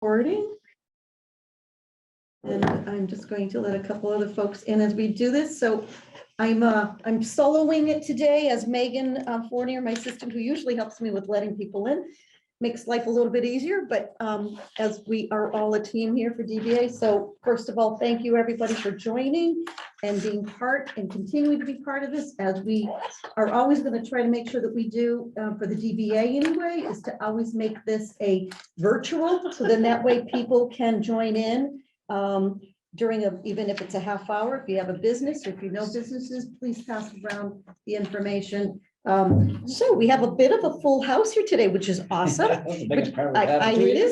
recording. And I'm just going to let a couple other folks in as we do this. So I'm soloing it today as Megan Fournier, my assistant, who usually helps me with letting people in. Makes life a little bit easier, but as we are all a team here for DBA. So first of all, thank you everybody for joining and being part and continuing to be part of this, as we are always going to try to make sure that we do for the DBA anyway, is to always make this a virtual, so then that way people can join in during even if it's a half hour. If you have a business, or if you know businesses, please pass around the information. So we have a bit of a full house here today, which is awesome. It is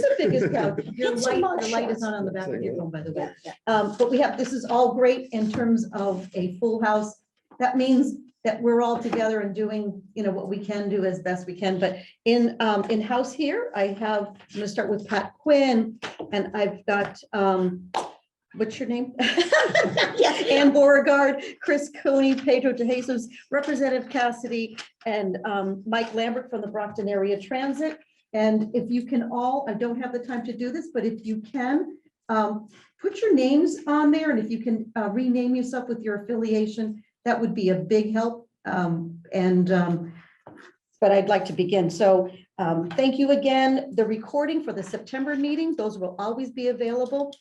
the biggest crowd. Your light is not on the back of your phone, by the way. But this is all great in terms of a full house. That means that we're all together and doing, what we can do as best we can. But in house here, I'm going to start with Pat Quinn, and I've got, what's your name? Ann Beauregard, Chris Cooney, Pedro De Jesus, Representative Cassidy, and Mike Lambert from the Brockton Area Transit. And if you can all, I don't have the time to do this, but if you can, put your names on there, and if you can rename yourself with your affiliation, that would be a big help. But I'd like to begin. So thank you again. The recording for the September meeting, those will always be available.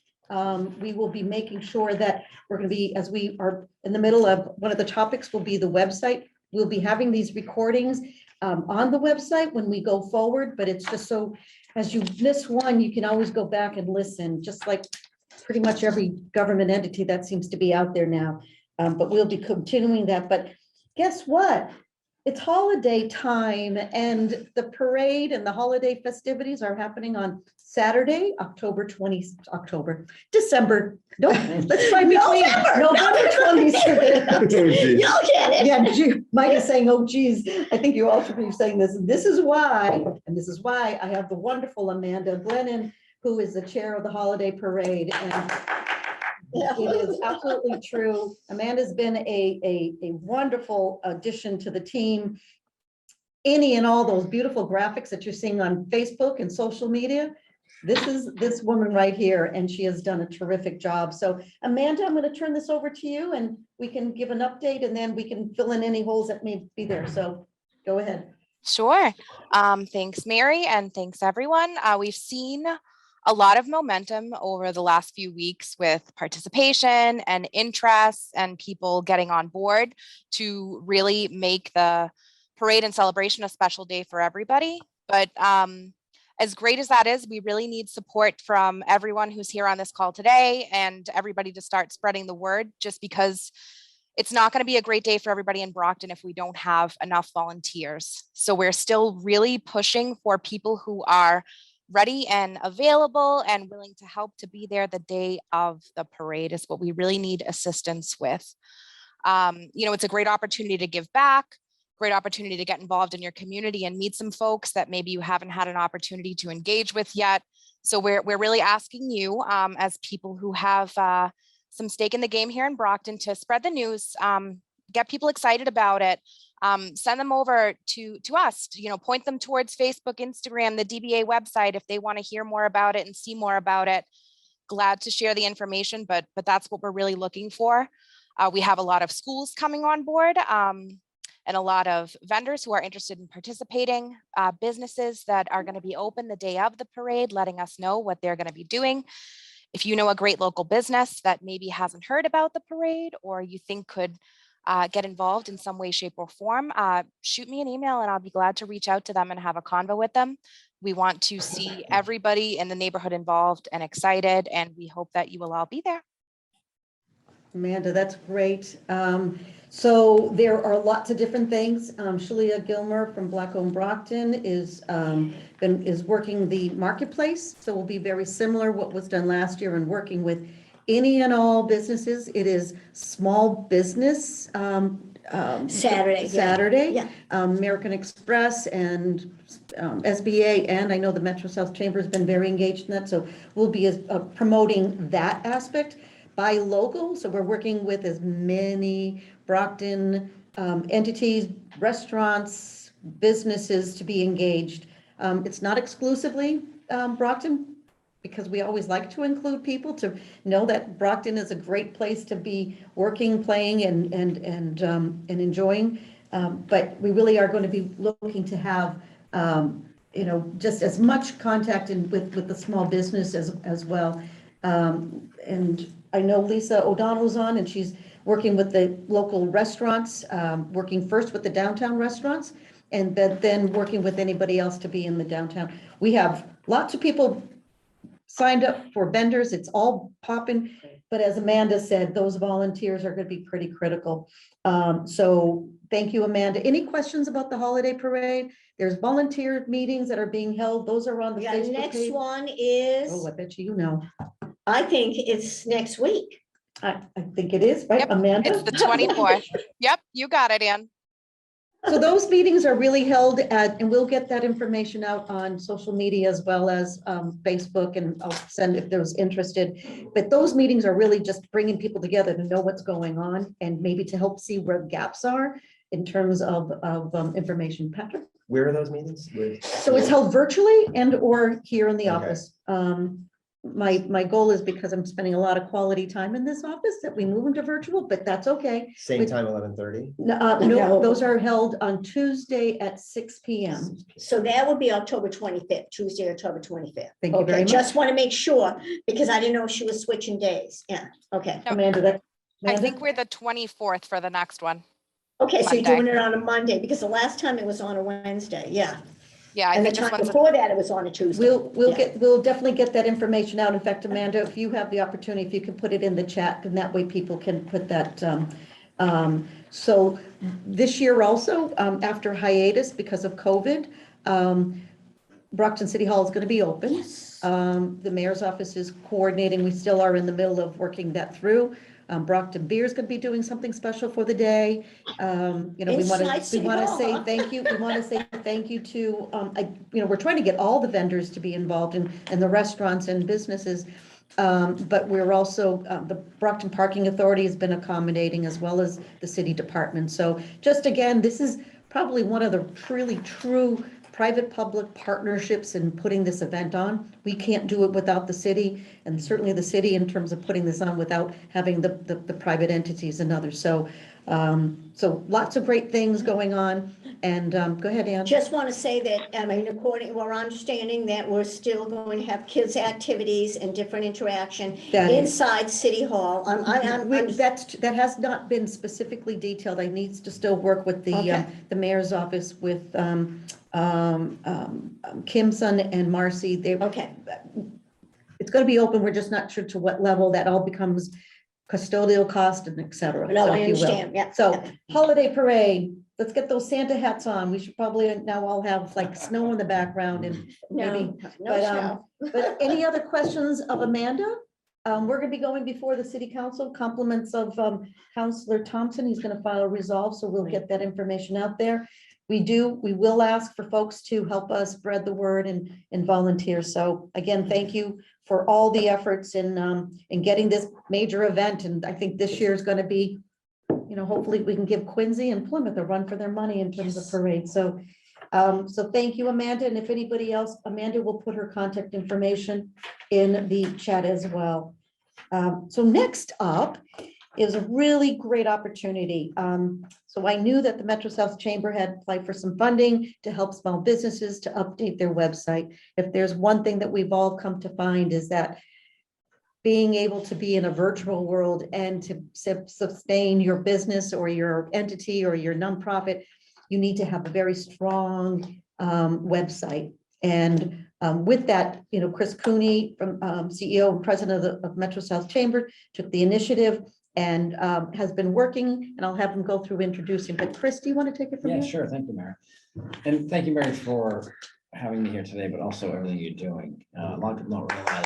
We will be making sure that we're going to be, as we are in the middle of one of the topics, will be the website. We'll be having these recordings on the website when we go forward, but it's just so, as you miss one, you can always go back and listen, just like pretty much every government entity that seems to be out there now. But we'll be continuing that. But guess what? It's holiday time, and the parade and the holiday festivities are happening on Saturday, December. No, let's try between November 20th. You'll get it. Yeah, Mike is saying, oh, geez, I think you all should be saying this. This is why I have the wonderful Amanda Glennon, who is the chair of the holiday parade. And it is absolutely true. Amanda's been a wonderful addition to the team. Any and all those beautiful graphics that you're seeing on Facebook and social media, this is this woman right here, and she has done a terrific job. So Amanda, I'm going to turn this over to you, and we can give an update, and then we can fill in any holes that may be there. So go ahead. Sure. Thanks, Mary, and thanks everyone. We've seen a lot of momentum over the last few weeks with participation and interest and people getting on board to really make the parade and celebration a special day for everybody. But as great as that is, we really need support from everyone who's here on this call today, and everybody to start spreading the word, just because it's not going to be a great day for everybody in Brockton if we don't have enough volunteers. So we're still really pushing for people who are ready and available and willing to help to be there the day of the parade is what we really need assistance with. It's a great opportunity to give back, great opportunity to get involved in your community and meet some folks that maybe you haven't had an opportunity to engage with yet. So we're really asking you as people who have some stake in the game here in Brockton to spread the news, get people excited about it. Send them over to us, point them towards Facebook, Instagram, the DBA website if they want to hear more about it and see more about it. Glad to share the information, but that's what we're really looking for. We have a lot of schools coming on board and a lot of vendors who are interested in participating, businesses that are going to be open the day of the parade, letting us know what they're going to be doing. If you know a great local business that maybe hasn't heard about the parade or you think could get involved in some way, shape, or form, shoot me an email and I'll be glad to reach out to them and have a convo with them. We want to see everybody in the neighborhood involved and excited, and we hope that you will all be there. Amanda, that's great. So there are lots of different things. Shalia Gilmer from Black Owned Brockton is working the marketplace. So we'll be very similar what was done last year and working with any and all businesses. It is small business Saturday. Yeah. American Express and SBA, and I know the Metro South Chamber has been very engaged in that. So we'll be promoting that aspect. By local, so we're working with as many Brockton entities, restaurants, businesses to be engaged. It's not exclusively Brockton because we always like to include people to know that Brockton is a great place to be working, playing, and enjoying. But we really are going to be looking to have, just as much contact with the small business as well. And I know Lisa O'Donnell's on, and she's working with the local restaurants, working first with the downtown restaurants, and then working with anybody else to be in the downtown. We have lots of people signed up for vendors. It's all popping. But as Amanda said, those volunteers are going to be pretty critical. So thank you, Amanda. Any questions about the holiday parade? There's volunteer meetings that are being held. Those are on the Yeah, Facebook next page. one Oh, is, I bet you know. I think it's next week. I think it is, right, Yep, Amanda? It's the 24th. Yep, you got it, Ann. So those meetings are really held and we'll get that information out on social media as well as Facebook, and I'll send if there's interested. But those meetings are really just bringing people together to know what's going on and maybe to help see where gaps are in terms of information. Patrick? Where are those meetings? So it's held virtually and or here in the Okay. office. My goal is, because I'm spending a lot of quality time in this office, that we move into virtual, but that's okay. Same time, 11:30. No, No. those are held on Tuesday at 6 p.m. So that would be October 25th, Tuesday, October 25th. Thank you very Okay, much. just want to make sure, because I didn't know she was switching days. Yeah, okay. Yep. Amanda, I think we're the 24th for the next one. Okay, so you're Monday. doing it on a Monday, because the last time it was on a Wednesday, yeah. Yeah, I And the think this time one's a- before that, it was on a Tuesday. we'll definitely get that information out. In fact, Amanda, if you have the opportunity, if you can put it in the chat, and that way people can put that. So this year also, after hiatus because of COVID, Brockton City Hall is going to be open. Yes. The mayor's office is coordinating. We still are in the middle of working that through. Brockton Beer is going to be doing something special for the day. We want Inside to City Hall, say huh? thank you. We want to say thank you to we're trying to get all the vendors to be involved in the restaurants and businesses. But we're also the Brockton Parking Authority has been accommodating, as well as the city department. So just again, this is probably one of the really true private-public partnerships in putting this event on. We can't do it without the city, and certainly the city in terms of putting this on without having the private entities and others. So lots of great things going on. And go ahead, Ann. Just want to say that, I mean, according, we're understanding that we're still going to have kids' activities and different interaction That is- inside City Hall. That has not been specifically detailed. I needs to still work with Okay. the mayor's office with Kimson and Marcy. Okay, It's going to be open. We're just not sure to what level. That all becomes custodial cost and et cetera. no, so I if you will. understand, yeah. So holiday parade, let's get those Santa hats on. We should probably now all have like snow in the background and maybe. No but, snow. But any other questions of Amanda? We're going to be going before the city council, compliments of Councillor Thompson. He's going to file a resolve, so we'll get that information out there. We will ask for folks to help us spread the word and volunteer. So again, thank you for all the efforts in getting this major event. And I think this year is going to be, hopefully we can give Quincy and Plymouth a run for their money in terms of parade. So thank you, Amanda. And if anybody else, Amanda will put her contact information in the chat as well. So next up is a really great opportunity. So I knew that the Metro South Chamber had applied for some funding to help small businesses to update their website. If there's one thing that we've all come to find is that being able to be in a virtual world and to sustain your business or your entity or your nonprofit, you need to have a very strong website. And with that, Chris Cooney, from CEO and president of Metro South Chamber, took the initiative and has been working, and I'll have him go through introducing. But Chris, do you want to take it from Yeah, here? sure. Thank you, Mary. And thank you, Mary, for having me here today, but also everything you're doing. A lot of people don't realize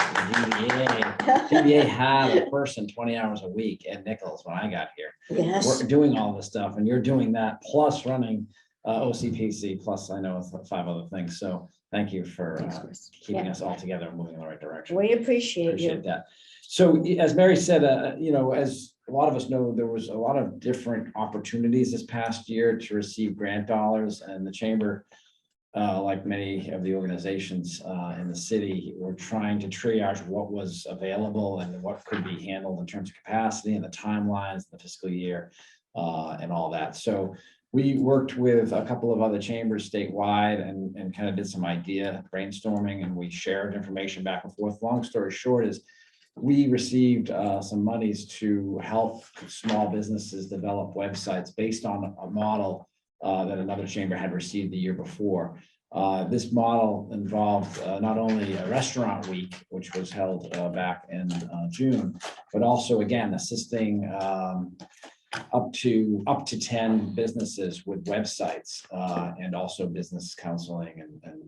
the DBA had a person 20 hours a week at Nichols when I got here. Yes. We're doing all this stuff, and you're doing that plus running OCPC, plus I know 5 other things. So thank you for Thanks, Chris. keeping us all together and moving in the right direction. We appreciate Appreciate you. that. So as Mary said, as a lot of us know, there was a lot of different opportunities this past year to receive grant dollars, and the chamber like many of the organizations in the city, were trying to triage what was available and what could be handled in terms of capacity and the timelines, the fiscal year, and all that. So we worked with a couple of other chambers statewide and kind of did some idea brainstorming, and we shared information back and forth. Long story short is we received some monies to help small businesses develop websites based on a model that another chamber had received the year before. This model involved not only a restaurant week, which was held back in June, but also, again, assisting up to 10 businesses with websites and also business counseling and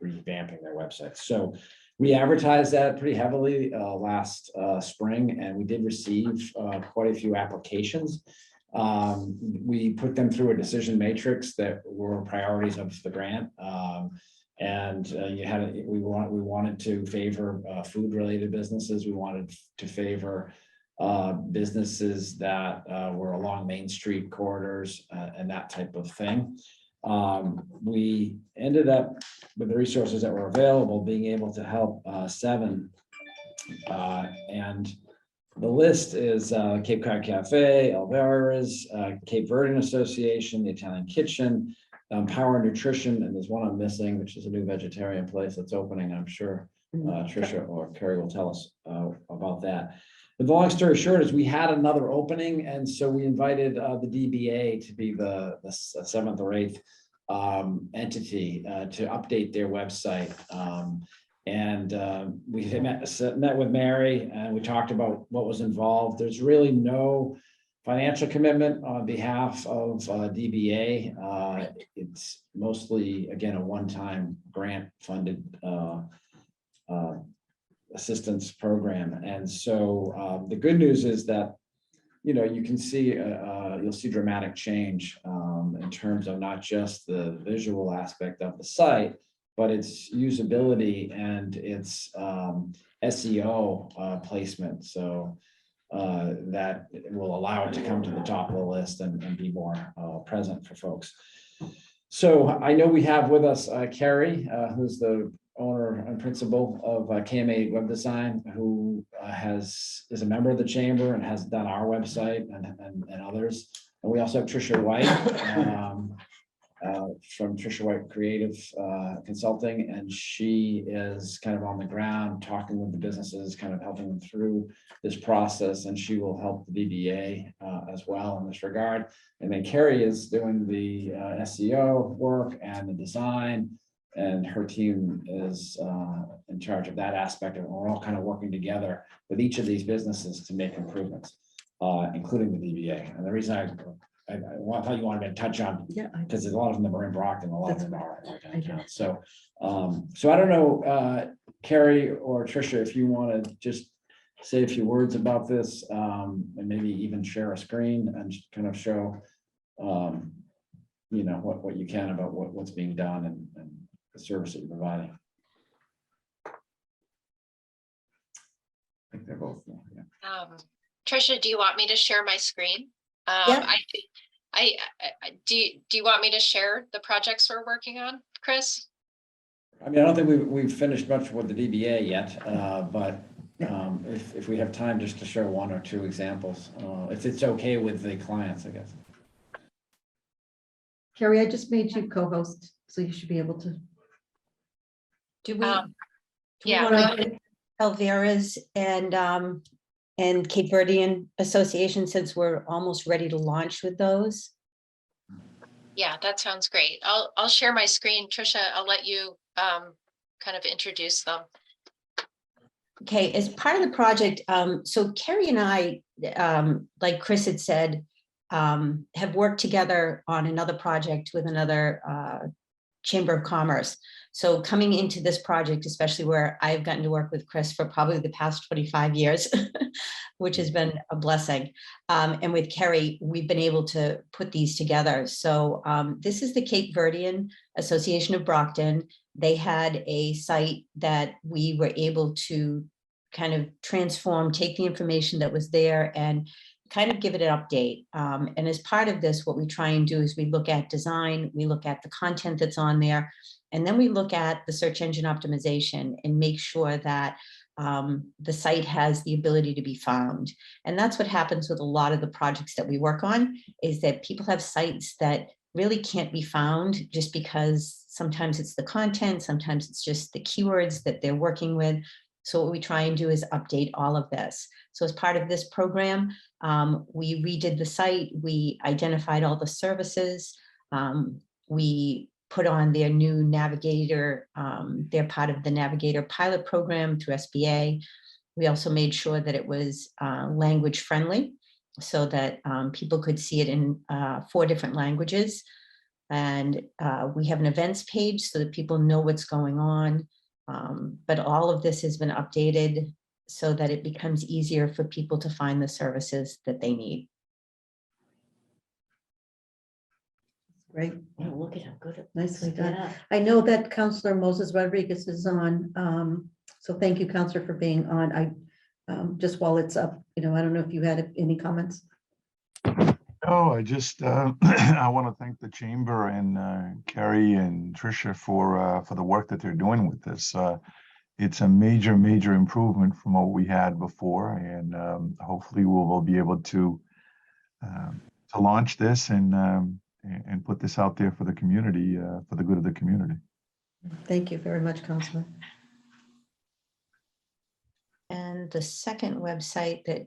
revamping their websites. So we advertised that pretty heavily last spring, and we did receive quite a few applications. We put them through a decision matrix that were priorities of the grant. We wanted to favor food-related businesses. We wanted to favor businesses that were along Main Street corridors and that type of thing. We ended up with the resources that were available, being able to help 7. And the list is Cape Cod Cafe, Alvara's, Cape Verdean Association, the Italian Kitchen, Power Nutrition, and there's one I'm missing, which is a new vegetarian place that's opening. I'm sure Tricia or Carrie will tell us about that. But the long story short is we had another opening, and so we invited the DBA to be the 7th or 8th entity to update their website. We met with Mary, and we talked about what was involved. There's really no financial commitment on behalf of DBA. It's mostly, again, a one-time grant funded assistance program. And so the good news is that, you know, you can see, you'll see dramatic change in terms of not just the visual aspect of the site, but its usability and its SEO placement. So that will allow it to come to the top of the list and be more present for folks. So I know we have with us Carrie, who's the owner and principal of KMA Web Design, who is a member of the chamber and has done our website and others. And we also have Tricia White from Tricia White Creative Consulting, and she is kind of on the ground talking with the businesses, kind of helping them through this process, and she will help the DBA as well in this regard. And then Carrie is doing the SEO work and the design, and her team is in charge of that aspect, and we're all kind of working together with each of these businesses to make improvements, including the DBA. And the reason I thought you wanted me to touch on, because a lot of them are in Brockton, a lot of them are downtown. So, so I don't know, Carrie or Tricia, if you want to just say a few words about this, and maybe even share a screen and kind of show, you know, what you can about what's being done and the service that you're providing. I think they're both. Yeah. Tricia, do you want me to share my screen? Yeah. Do you want me to share the projects we're working on, Chris? I mean, I don't think we've finished much with the DBA yet, but if we have time just to show 1 or 2 examples, if it's okay with the clients, I guess. Carrie, I just made you co-host, so you should be able to. Do we? Yeah, want to Alvera's and Cape Verdean Association, since we're almost ready to launch with those? yeah, that sounds great. I'll share my screen. Tricia, I'll let you kind of introduce them. Okay, as part of the project, so Carrie and I, like Chris had said, have worked together on another project with another Chamber of Commerce. So coming into this project, especially where I've gotten to work with Chris for probably the past 25 years, which has been a blessing. And with Carrie, we've been able to put these together. So this is the Cape Verdean Association of Brockton. They had a site that we were able to kind of transform, take the information that was there and kind of give it an update. And as part of this, what we try and do is we look at design, we look at the content that's on there, and then we look at the search engine optimization and make sure that the site has the ability to be found. And that's what happens with a lot of the projects that we work on, is that people have sites that really can't be found just because sometimes it's the content, sometimes it's just the keywords that they're working with. So what we try and do is update all of this. So as part of this program, we redid the site, we identified all the services, we put on their new Navigator, they're part of the Navigator pilot program through SBA. We also made sure that it was language friendly so that people could see it in 4 different languages. And we have an events page so that people know what's going on. But all of this has been updated so that it becomes easier for people to find the services that they need. Great, Oh, look at how good it nicely looks. done. Yeah. I know that Counselor Moses Rodriguez is on, so thank you, Counselor, for being on. Just while it's up, I don't know if you had any comments. Oh, I just, I want to thank the chamber and Carrie and Tricia for the work that they're doing with this. It's a major, major improvement from what we had before, and hopefully we'll be able to launch this and put this out there for the community, for the good of the community. Thank you very much, Counselor. And the second website that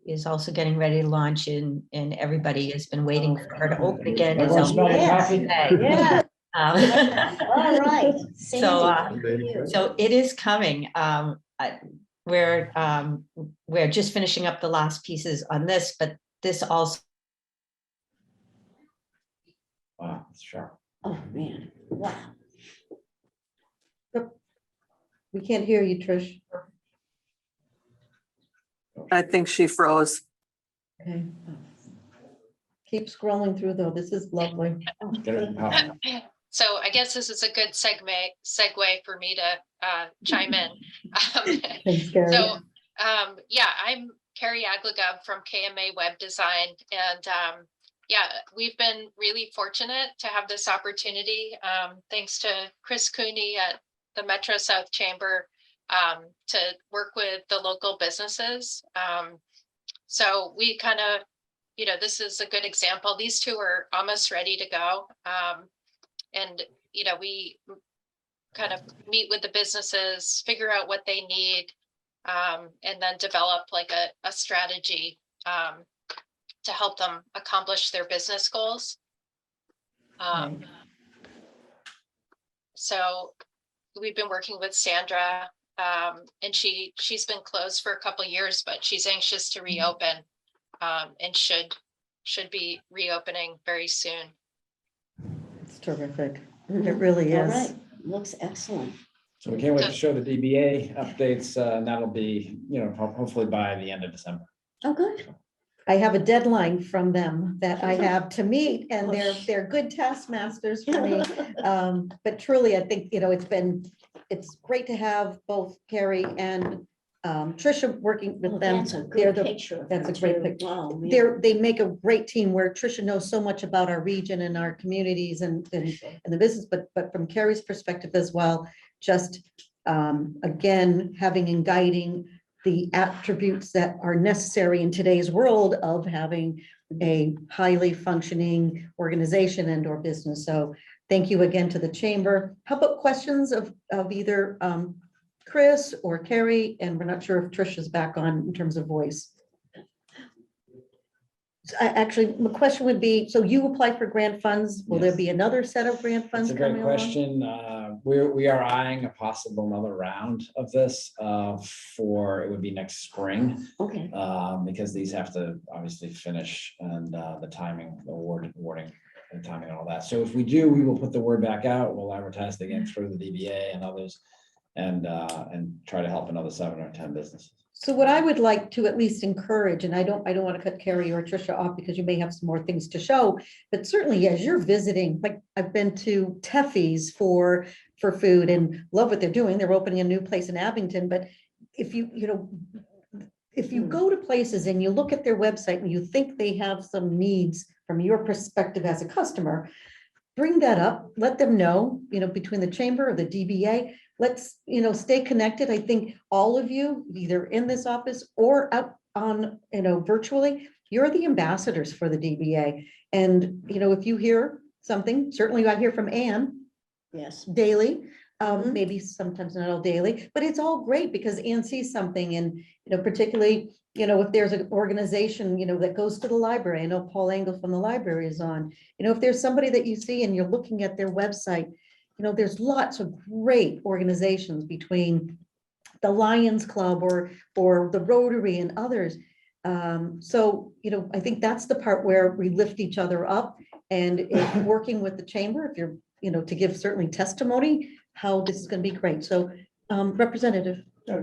is also getting ready to launch and everybody has been waiting for her to open again. is Everyone smell the Yes. coffee? Yeah. Um, All right. So, Sandy, for you. So it is coming. We're just finishing up the last pieces on this, but this also. Wow, it's sharp. Oh, man. Wow. We can't hear you, Trish. I think she froze. Okay. Keep scrolling through though. This is lovely. Oh, Get it? thank Oh. you. So I guess this is a good segue for me to chime in. Thanks, Gary. So, yeah, I'm Carrie Aglagov from KMA Web Design, and yeah, we've been really fortunate to have this opportunity, thanks to Chris Cooney at the Metro South Chamber, to work with the local businesses. So we kind of, this is a good example. These 2 are almost ready to go. And, we kind of meet with the businesses, figure out what they need, and then develop like a strategy to help them accomplish their business goals. So we've been working with Sandra, and she's been closed for a couple of years, but she's anxious to reopen, and should be reopening very soon. It's terrific. It really All is. right. Looks excellent. So we can't wait to show the DBA updates, and that'll be, hopefully by the end of December. Oh, good. I have a deadline from them that I have to meet, and they're good taskmasters for me. But truly, I think, it's great to have both Carrie and Tricia working Oh, with them. that's a They're good the- picture. of that's them, a great too. picture. Wow, man. They make a great team where Tricia knows so much about our region and our communities and the business, but from Carrie's perspective as well, just again, having and guiding the attributes that are necessary in today's world of having a highly functioning organization and or business. So thank you again to the chamber. How about questions of either Chris or Carrie? And we're not sure if Trisha's back on in terms of voice. Actually, the question would be, so you apply for grant funds. Will there Yes. be another set of grant funds That's a coming great along? question. We are eyeing a possible another round of this for, it would be next spring. Okay. Because these have to obviously finish and the timing, the awarding, and timing and all that. So if we do, we will put the word back out. We'll advertise it again through the DBA and others and try to help another 7 or 10 businesses. So what I would like to at least encourage, and I don't want to cut Carrie or Tricia off because you may have some more things to show, but certainly as you're visiting, like I've been to Teffy's for food and love what they're doing. They're opening a new place in Abington, but if if you go to places and you look at their website and you think they have some needs from your perspective as a customer, bring that up, let them know, between the chamber or the DBA, let's, stay connected. I think all of you, either in this office or out on, virtually, you're the ambassadors for the DBA. And, if you hear something, certainly I hear from Ann Yes. daily, Mhm. maybe sometimes not all daily, but it's all great because Ann sees something and, particularly, if there's an organization, that goes to the library, I know Paul Engel from the library is on, if there's somebody that you see and you're looking at their website, there's lots of great organizations between the Lions Club or the Rotary and others. So, I think that's the part where we lift each other up and if working with the chamber, if you're, to give certainly testimony, how this is going to be great. So, Representative.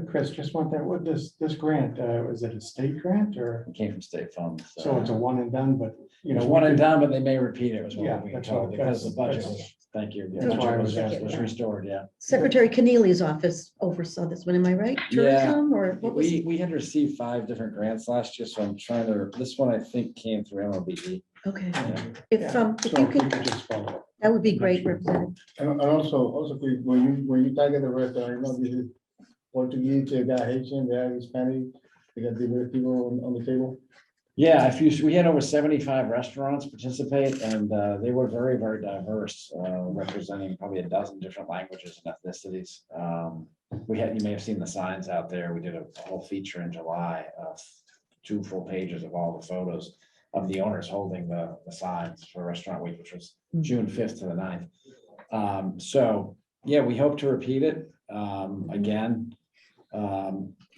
Chris, just one thing, what this grant, is it a state grant or, It came from state funds. so it's a one and done, but, It's one and done, but they may repeat it, was Yeah, what we were that's told, what- because the budget that's- was, thank you. the That's why budget I was was asking. restored, yeah. Secretary Keneally's office oversaw this one, am I right? Yeah. Tourism or what was? We had received 5 different grants last year, so I'm trying to, this one I think came through MLBE. Okay, Yeah. if so you if we could, could just follow up. that would be great, Representative. And also, when you target the restaurant, this is Portuguese, they got Haitian, they have Hispanic, they got different people on the table. Yeah, we had over 75 restaurants participate and they were very, very diverse, representing probably a dozen different languages and ethnicities. You may have seen the signs out there. We did a whole feature in July, 2 full pages of all the photos of the owners holding the signs for Restaurant Week, which was June 5th to the 9th. So, yeah, we hope to repeat it again.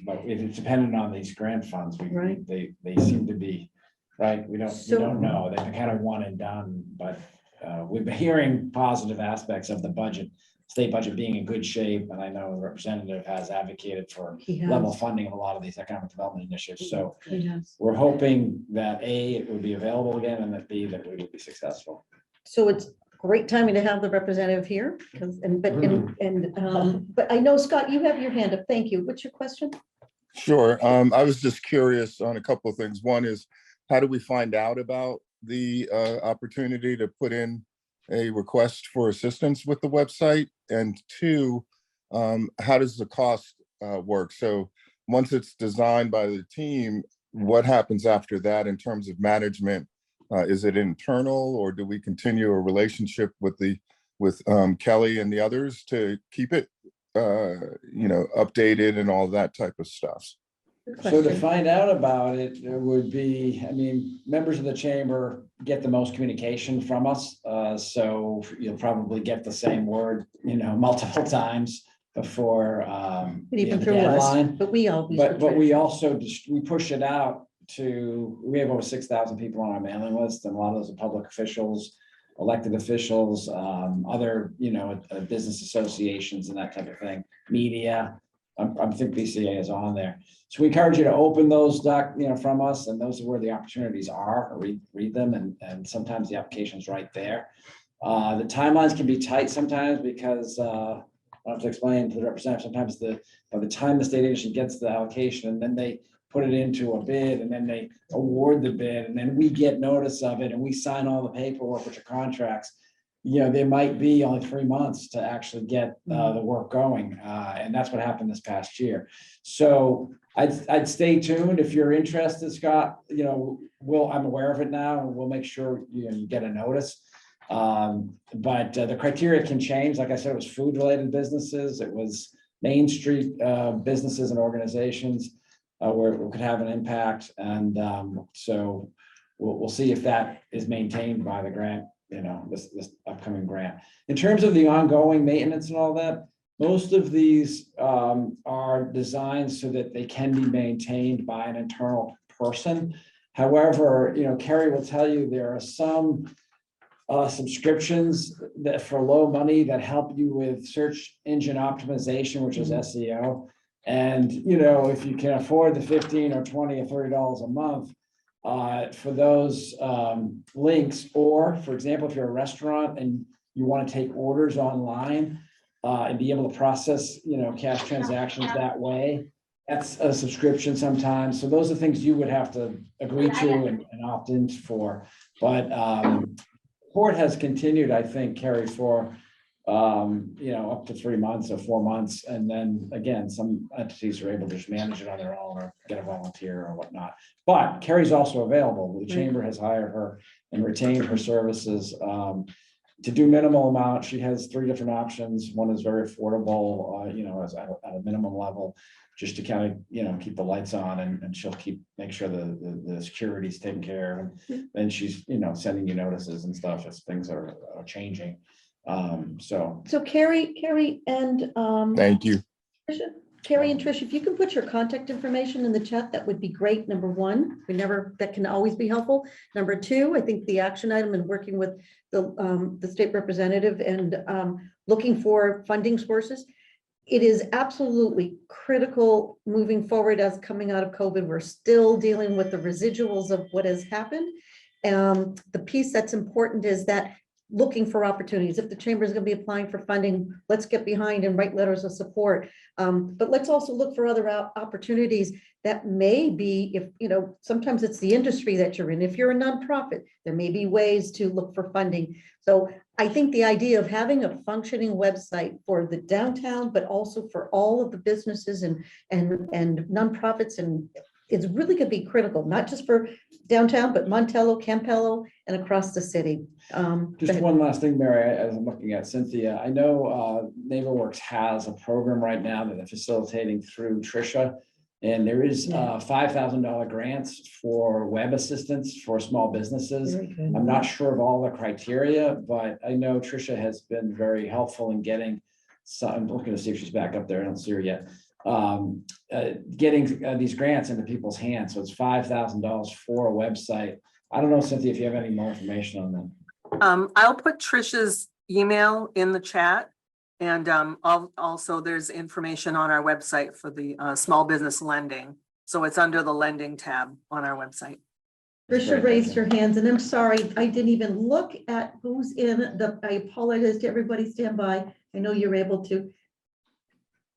But if it's dependent on these grant funds, Right. they seem to be, right, we So- don't know, they've been kind of one and done, but we've been hearing positive aspects of the budget, state budget being in good shape, and I know the representative has advocated for He level has, funding of a lot of these economic development initiatives, so he has. we're hoping that A, it would be available again, and that B, that we would be successful. So it's great timing to have the representative here, because, but I know, Scott, you have your hand up. Thank you. What's your question? Sure. I was just curious on a couple of things. One is, how do we find out about the opportunity to put in a request for assistance with the website? And 2, how does the cost work? So once it's designed by the team, what happens after that in terms of management? Is it internal, or do we continue a relationship with Kelly and the others to keep it updated and all that type of stuff? Good So to question. find out about it, it would be, members of the chamber get the most communication from us. So you'll probably get the same word, multiple times before Even the through us, deadline. but we always. But we also, we push it out we have over 6,000 people on our mailing list, and a lot of those are public officials, elected officials, other, business associations and that type of thing, media. I think BCA is on there. So we encourage you to open those from us, and those are where the opportunities are. Read them, and sometimes the application's right there. The timelines can be tight sometimes because I have to explain to the representative, sometimes by the time the state agency gets the allocation, and then they put it into a bid, and then they award the bid, and then we get notice of it, and we sign all the paperwork, which are contracts. There might be only 3 months to actually get the work going. And that's what happened this past year. So I'd stay tuned if you're interested, Scott. I'm aware of it now, and we'll make sure you get a notice. But the criteria can change. Like I said, it was food related businesses. It was Main Street businesses and organizations where it could have an impact. And so we'll see if that is maintained by the grant, this upcoming grant. In terms of the ongoing maintenance and all that, most of these are designed so that they can be maintained by an internal person. However, Kerry will tell you there are some subscriptions that for low money that help you with search engine optimization, which is SEO. And, if you can afford the $15 or $20 or $30 a month for those links, or for example, if you're a restaurant and you want to take orders online and be able to process, cash transactions that way, That's a subscription sometimes. So those are things you would have to agree to and opt in for. But Port has continued, I think, Carrie, for up to 3 months or 4 months. And then again, some entities are able to just manage it on their own or get a volunteer or whatnot. But Carrie's also available. The chamber has hired her and retained her services to do minimal amount. She has 3 different options. One is very affordable, as at a minimum level, just to kind of, keep the lights on, and she'll make sure the security's taken care of. And then she's, sending you notices and stuff as things are changing. So Carrie and Thank you. Tricia, Carrie and Trish, if you can put your contact information in the chat, that would be great. Number one, that can always be helpful. Number two, I think the action item and working with the state representative and looking for funding sources. It is absolutely critical moving forward as coming out of COVID. We're still dealing with the residuals of what has happened. The piece that's important is that looking for opportunities. If the chamber is going to be applying for funding, let's get behind and write letters of support. But let's also look for other opportunities that may be, sometimes it's the industry that you're in. If you're a nonprofit, there may be ways to look for funding. So I think the idea of having a functioning website for the downtown, but also for all of the businesses and nonprofits, and it's really going to be critical, not just for downtown, but Montello, Campello, and across the city. just one last thing, Mary, as I'm looking at Cynthia, I know NeighborWorks has a program right now that they're facilitating through Tricia. And there is $5,000 grants for web assistance for small businesses. I'm not sure of all the criteria, but I know Tricia has been very helpful in getting some. I'm looking to see if she's back up there. I don't see her yet. Getting these grants into people's hands. So it's $5,000 for a website. I don't know, Cynthia, if you have any more information on that. I'll put Trisha's email in the chat. And also there's information on our website for the small business lending. So it's under the lending tab on our website. Tricia raised her hands, and I'm sorry, I didn't even look at who's I apologize to everybody, stand by. I know you're able to.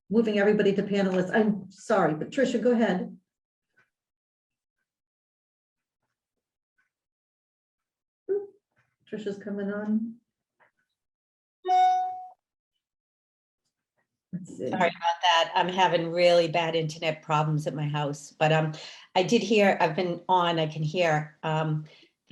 Moving everybody to panelists. I'm sorry, but Tricia, go ahead. Tricia's coming on. Sorry about that. I'm having really bad internet problems at my house, but I did hear, I've been on, I can hear. The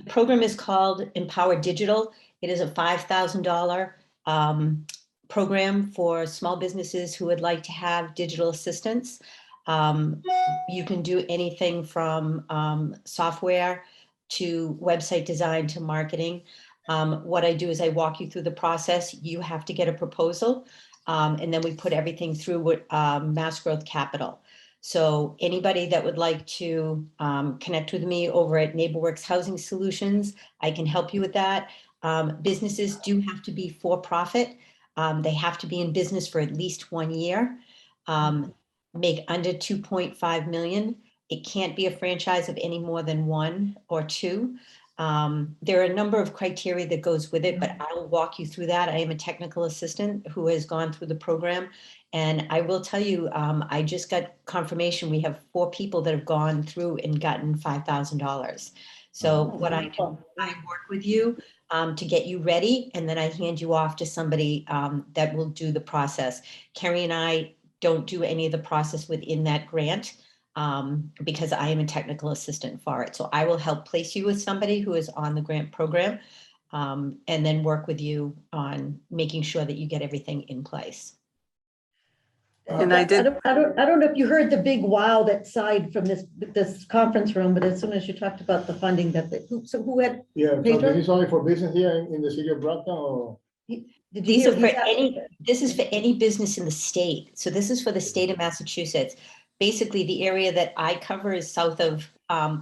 program is called Empower Digital. It is a $5,000 program for small businesses who would like to have digital assistance. You can do anything from software to website design to marketing. What I do is I walk you through the process. You have to get a proposal. And then we put everything through with Mass Growth Capital. So anybody that would like to connect with me over at NeighborWorks Housing Solutions, I can help you with that. Businesses do have to be for profit. They have to be in business for at least 1 year, make under 2.5 million. It can't be a franchise of any more than 1 or 2. There are a number of criteria that goes with it, but I will walk you through that. I am a technical assistant who has gone through the program. And I will tell you, I just got confirmation. We have 4 people that have gone through and gotten $5,000. So what I do, I work with you to get you ready, and then I hand you off to somebody that will do the process. Carrie and I don't do any of the process within that grant. Because I am a technical assistant for it. So I will help place you with somebody who is on the grant program and then work with you on making sure that you get everything in place. And I don't know if you heard the big wow that sighed from this conference room, but as soon as you talked about the funding who had. Yeah, so this is only for business here in the city of Brockton, or? This is for any business in the state. So this is for the state of Massachusetts. Basically, the area that I cover is south of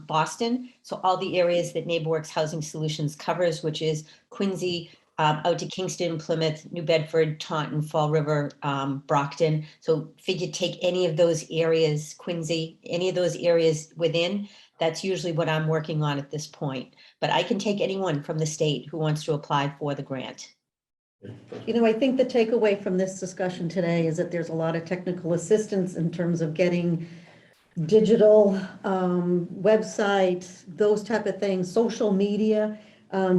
Boston. So all the areas that NeighborWorks Housing Solutions covers, which is Quincy, out to Kingston, Plymouth, New Bedford, Taunton, Fall River, Brockton. So figure take any of those areas, Quincy, any of those areas within. That's usually what I'm working on at this point. But I can take anyone from the state who wants to apply for the grant. I think the takeaway from this discussion today is that there's a lot of technical assistance in terms of getting digital websites, those type of things, social media,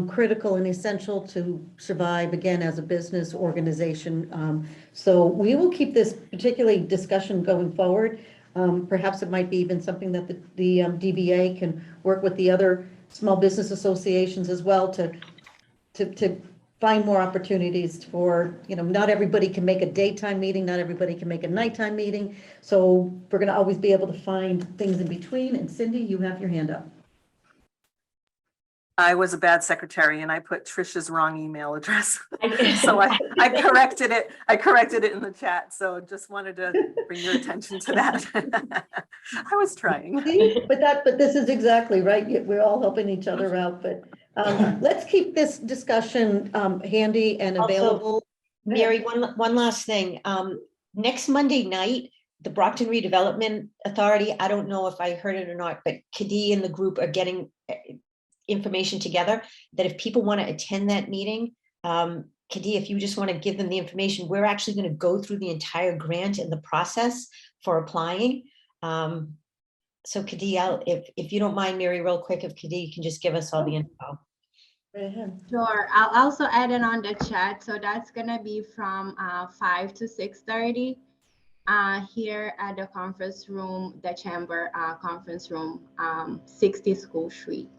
critical and essential to survive again as a business organization. So we will keep this particularly discussion going forward. Perhaps it might be even something that the DBA can work with the other small business associations as well to find more opportunities for, not everybody can make a daytime meeting, not everybody can make a nighttime meeting. So we're going to always be able to find things in between. And Cindy, you have your hand up. I was a bad secretary and I put Trisha's wrong email address. So I corrected it. I corrected it in the chat. So just wanted to bring your attention to that. I was trying. But this is exactly right. We're all helping each other out, but let's keep this discussion handy and Also, available. Mary, one last thing. Next Monday night, the Brockton Redevelopment Authority, I don't know if I heard it or not, but Kadi and the group are getting information together that if people want to attend that meeting, Kadi, if you just want to give them the information, we're actually going to go through the entire grant and the process for applying. So Kadi, if you don't mind, Mary, real quick, if Kadi can just give us all the info. Sure. I'll also add it on the chat. So that's gonna be from 5 to 6:30 here at the conference room, the chamber conference room, 60 School Street.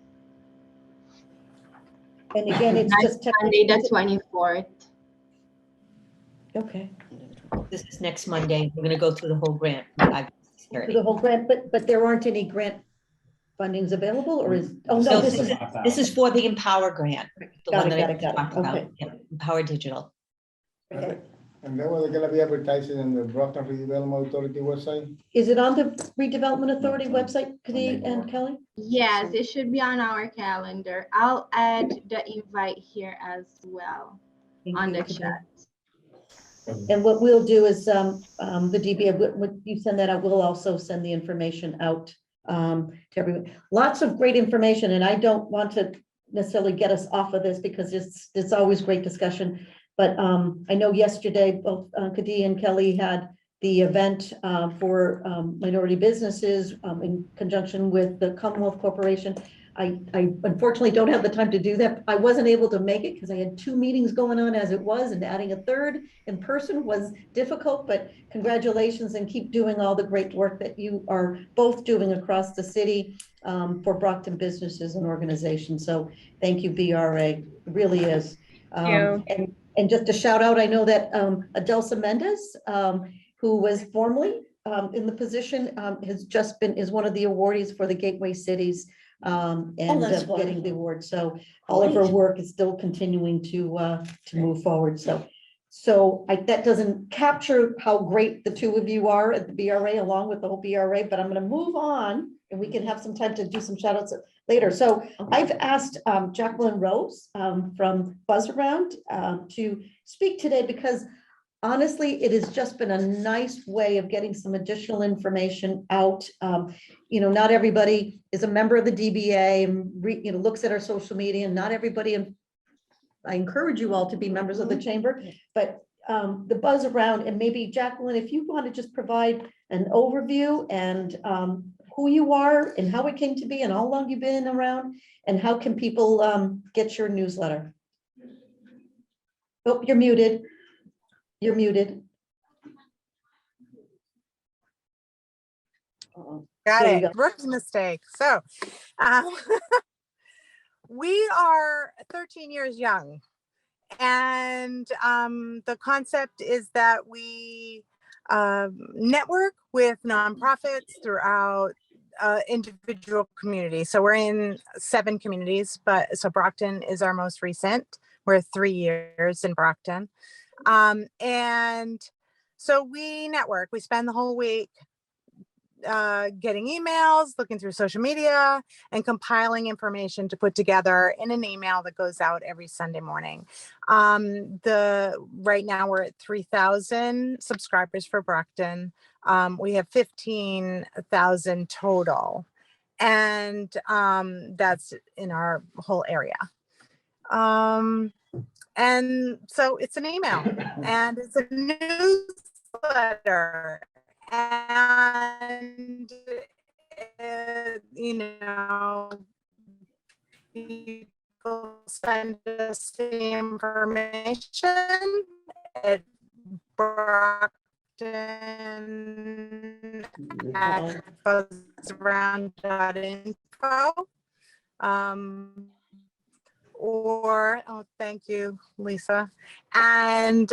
And again, it's That's just Sunday the 24th. Okay. This is next Monday. We're going to go through the whole grant. For the whole grant, but there aren't any grant fundings available, or is, oh So no, this is for the Empower grant. The Got one it, that I got it. talked about. Okay. Yeah, Empower Digital. Okay. And then we're gonna be advertising on the Brockton Redevelopment Authority website. Is it on the Redevelopment Authority website, Kadi and Kelly? Yes, it should be on our calendar. I'll add the invite here as well on the chat. And what we'll do is the DBA, when you send that out, we'll also send the information out to everyone. Lots of great information, and I don't want to necessarily get us off of this because it's always great discussion. But I know yesterday both Kadi and Kelly had the event for minority businesses in conjunction with the Commonwealth Corporation. I unfortunately don't have the time to do that. I wasn't able to make it because I had 2 meetings going on as it was, and adding a third in person was difficult, but congratulations and keep doing all the great work that you are both doing across the city for Brockton businesses and organizations. So thank you, BRA, it really is. And just a shout out, I know that Adelsa Mendez, who was formerly in the position, is one of the awardees for the Gateway Cities and that's getting the wonderful. award. So all of her Great. work is still continuing to move forward. So that doesn't capture how great the two of you are at the BRA along with the whole BRA, but I'm going to move on and we can have some time to do some shout outs later. So I've asked Jacqueline Rose from Buzz Around to speak today because honestly, it has just been a nice way of getting some additional information out. Not everybody is a member of the DBA and looks at our social media, and not everybody, and I encourage you all to be members of the chamber, but the Buzz Around, and maybe Jacqueline, if you want to just provide an overview and who you are and how it came to be and how long you've been around and how can people get your newsletter. Oh, you're muted. You're muted. Got There you it. go. Rookie mistake. So we are 13 years young. And the concept is that we network with nonprofits throughout individual communities. So we're in 7 communities, so Brockton is our most recent. We're 3 years in Brockton. And so we network, we spend the whole week getting emails, looking through social media, and compiling information to put together in an email that goes out every Sunday morning. Right now we're at 3,000 subscribers for Brockton. We have 15,000 total, and that's in our whole area. And so it's an email and it's a newsletter, and you know, people send us the information at Brockton@buzzround.info. Or, oh, thank you, Lisa. And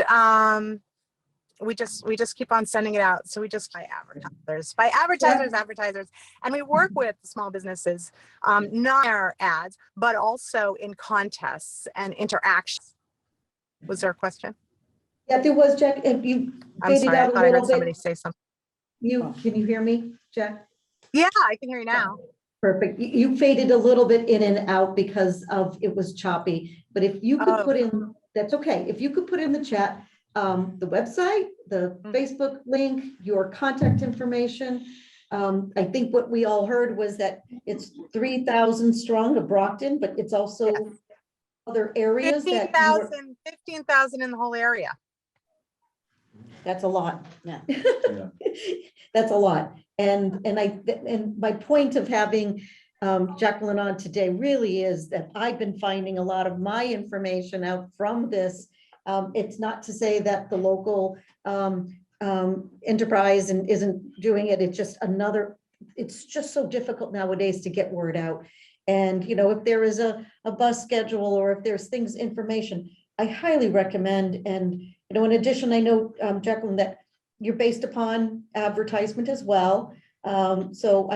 we just keep on sending it out. So we just by advertisers, and we work with small businesses, not our ads, but also in contests and interactions. Was there a question? Yeah, there was, Jack, if you I'm faded sorry, I out a thought I little heard somebody bit. say something. Can you hear me, Jack? Yeah, I can hear you now. Perfect. You faded a little bit in and out because of, it was choppy, but if you could put in, that's okay. If you could put in the chat, the website, the Facebook link, your contact information. I think what we all heard was that it's 3,000 strong of Brockton, but it's also other areas that you were. 15,000 in the whole area. That's a lot. Yeah. That's a lot. And my point of having Jacqueline on today really is that I've been finding a lot of my information out from this. It's not to say that the local enterprise isn't doing it. It's just it's just so difficult nowadays to get word out. And, you know, if there is a bus schedule or if there's information, I highly recommend. And, you know, in addition, I know, Jacqueline, that you're based upon advertisement as well. So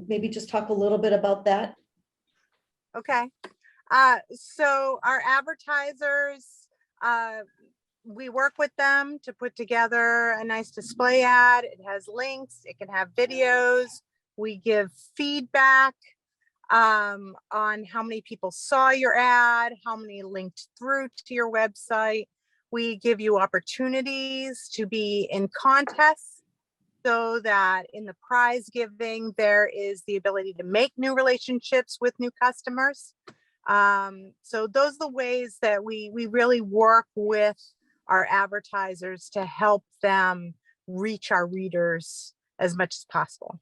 maybe just talk a little bit about that. Okay. So our advertisers, we work with them to put together a nice display ad. It has links, it can have videos. We give feedback on how many people saw your ad, how many linked through to your website. We give you opportunities to be in contests so that in the prize giving, there is the ability to make new relationships with new customers. So those are the ways that we really work with our advertisers to help them reach our readers as much as possible.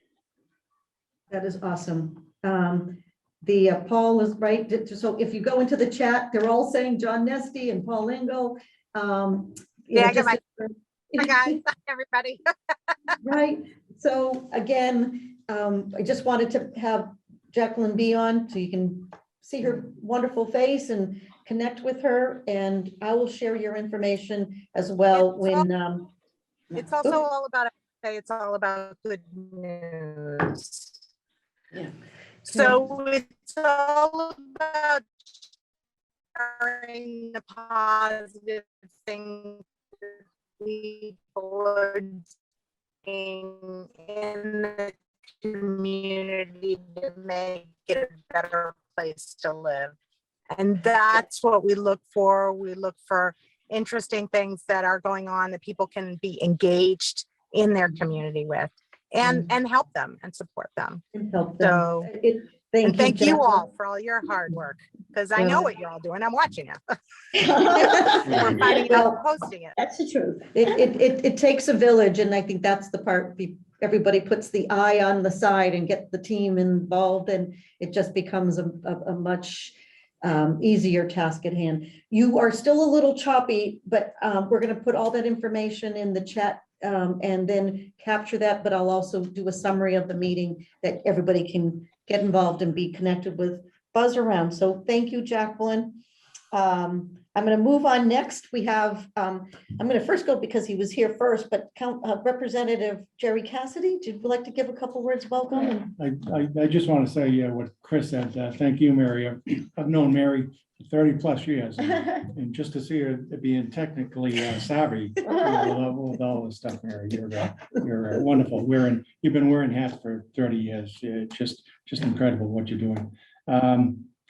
That is awesome. Paul is right. So if you go into the chat, they're all saying John Nesty and Paul Ingo. Yeah, I got my guys, everybody. Right. So again, I just wanted to have Jacqueline be on so you can see her wonderful face and connect with her. And I will share your information as well it's also all about, it's all about good news. Yeah. So it's all about sharing the positive things people are doing in the community to make it a better place to live. And that's what we look for. We look for interesting things that are going on that people can be engaged in their community with and help them and support them. So thank you all for all your hard work, because I know what you're all doing. I'm watching it. We're finding it out and posting it. That's the truth. It takes a village, and I think that's the part everybody puts the eye on the side and get the team involved, and it just becomes a much easier task at hand. You are still a little choppy, but we're going to put all that information in the chat and then capture that, but I'll also do a summary of the meeting that everybody can get involved and be connected with Buzz Around. So thank you, Jacqueline. I'm going to move on next. We have, I'm going to first go because he was here first, but Representative Jerry Cassidy, would you like to give a couple words of welcome? I just want to say what Chris said. Thank you, Mary. I've known Mary for 30 plus years, and just to see her being technically savvy with all this stuff, Mary, you're wonderful. You've been wearing hats for 30 years. Just incredible what you're doing.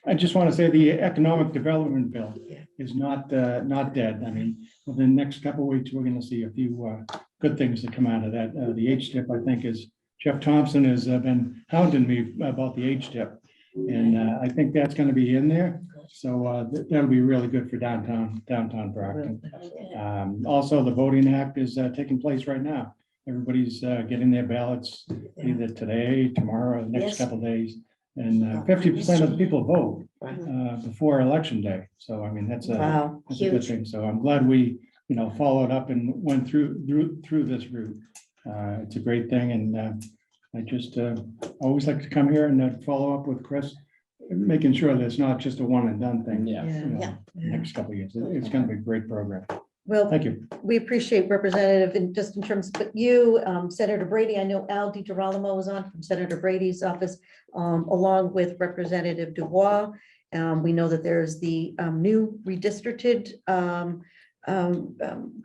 I just want to say the economic development bill is not dead. I mean, within the next couple of weeks, we're going to see a few good things that come out of that. The H-tip, I think, is Jeff Thompson has been hounding me about the H-tip, and I think that's going to be in there. So that'll be really good for downtown Brockton. Also, the Voting Act is taking place right now. everybody's getting their ballots either today, tomorrow, or the next Yes. couple of days. And 50% of the people vote before election day. So I mean, that's Wow, a good huge. thing. So I'm glad we, followed up and went through this route. It's a great thing, and I just always like to come here and follow up with Chris, making sure that it's not just a one and done thing. Yeah. Yeah. Next couple of years. It's going to be a great program. Well, Thank you. we appreciate Representative, and just in terms of you, Senator Brady, I know Al DiGirolamo was on from Senator Brady's office, along with Representative Dubois. We know that there's the new redistricted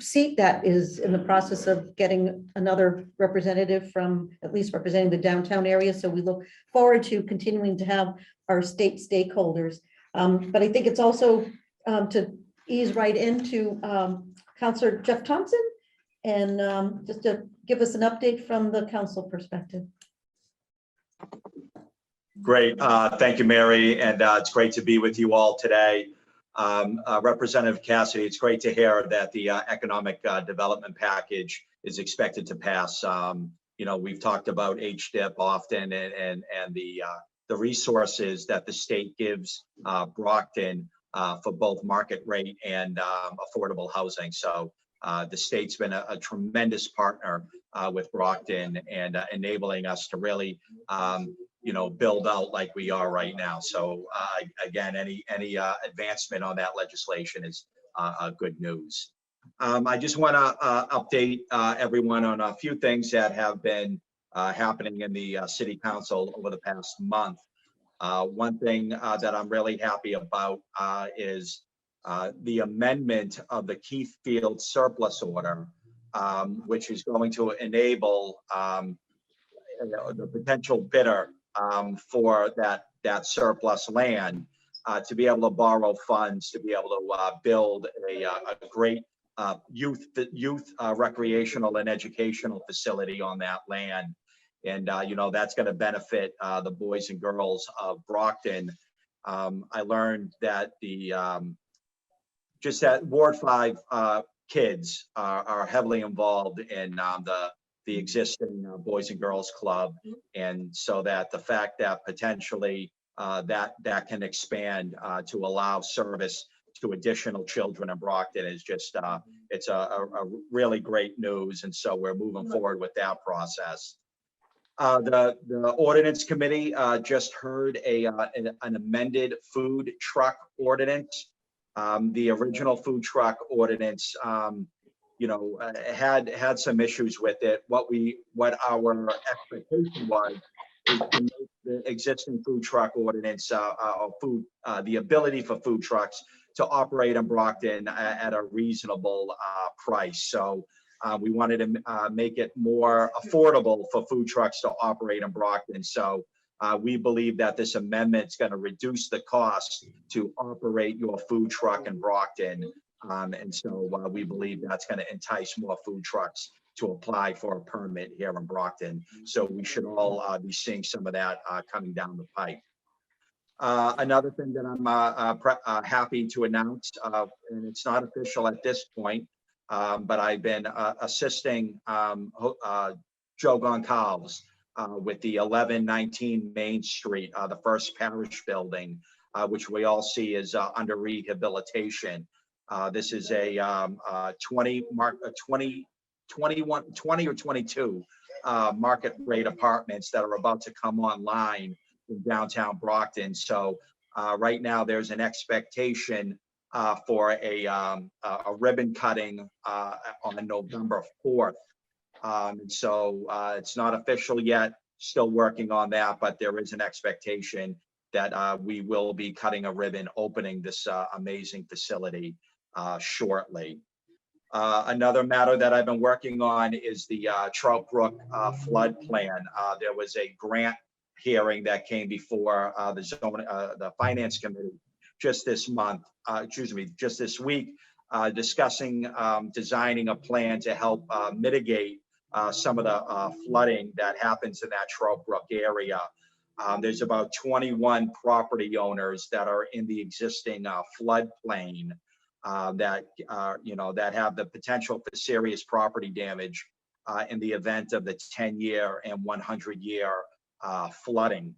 seat that is in the process of getting another representative from, at least representing the downtown area. So we look forward to continuing to have our state stakeholders. But I think it's also to ease right into Councilor Jeff Thompson, and just to give us an update from the council perspective. Great. Thank you, Mary. And it's great to be with you all today. Representative Cassidy, it's great to hear that the economic development package is expected to pass. We've talked about HDIP often and the resources that the state gives Brockton for both market rate and affordable housing. So the state's been a tremendous partner with Brockton and enabling us to really build out like we are right now. So again, any advancement on that legislation is good news. I just want to update everyone on a few things that have been happening in the city council over the past month. One thing that I'm really happy about is the amendment of the Keith Field surplus order, which is going to enable the potential bidder for that surplus land to be able to borrow funds to be able to build a great youth recreational and educational facility on that land. And that's going to benefit the boys and girls of Brockton. I learned that just that Ward 5 kids are heavily involved in the existing Boys and Girls Club, and so that the fact that potentially that can expand to allow service to additional children in Brockton is just it's a really great news, and so we're moving forward with that process. The ordinance committee just heard an amended food truck ordinance. The original food truck ordinance had some issues with it. What our expectation was is to make the existing food truck ordinance the ability for food trucks to operate in Brockton at a reasonable price. So we wanted to make it more affordable for food trucks to operate in Brockton. So we believe that this amendment is going to reduce the cost to operate your food truck in Brockton. And so we believe that's going to entice more food trucks to apply for a permit here in Brockton. So we should all be seeing some of that coming down the pipe. Another thing that I'm happy to announce, and it's not official at this point, but I've been assisting Joe Goncalves with the 1119 Main Street, the first parish building, which we all see is under rehabilitation. This is a 20 or 22 market rate apartments that are about to come online in downtown Brockton. So right now there's an expectation for a ribbon cutting on November 4th. And so it's not official yet, still working on that, but there is an expectation that we will be cutting a ribbon opening this amazing facility shortly. Another matter that I've been working on is the Trout Brook flood plan. There was a grant hearing that came before the Finance Committee just this week, discussing designing a plan to help mitigate some of the flooding that happens in that Trout Brook area. There's about 21 property owners that are in the existing floodplain that have the potential for serious property damage in the event of the 10-year and 100-year flooding.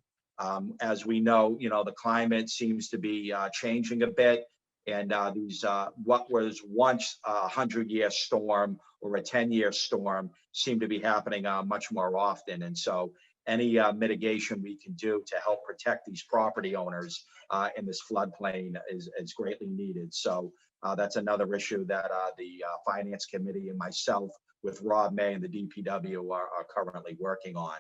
As we know, the climate seems to be changing a bit, and these what was once a 100-year storm or a 10-year storm seem to be happening much more often. And so any mitigation we can do to help protect these property owners in this floodplain is greatly needed. So that's another issue that the Finance Committee and myself with Rob May and the DPW are currently working on.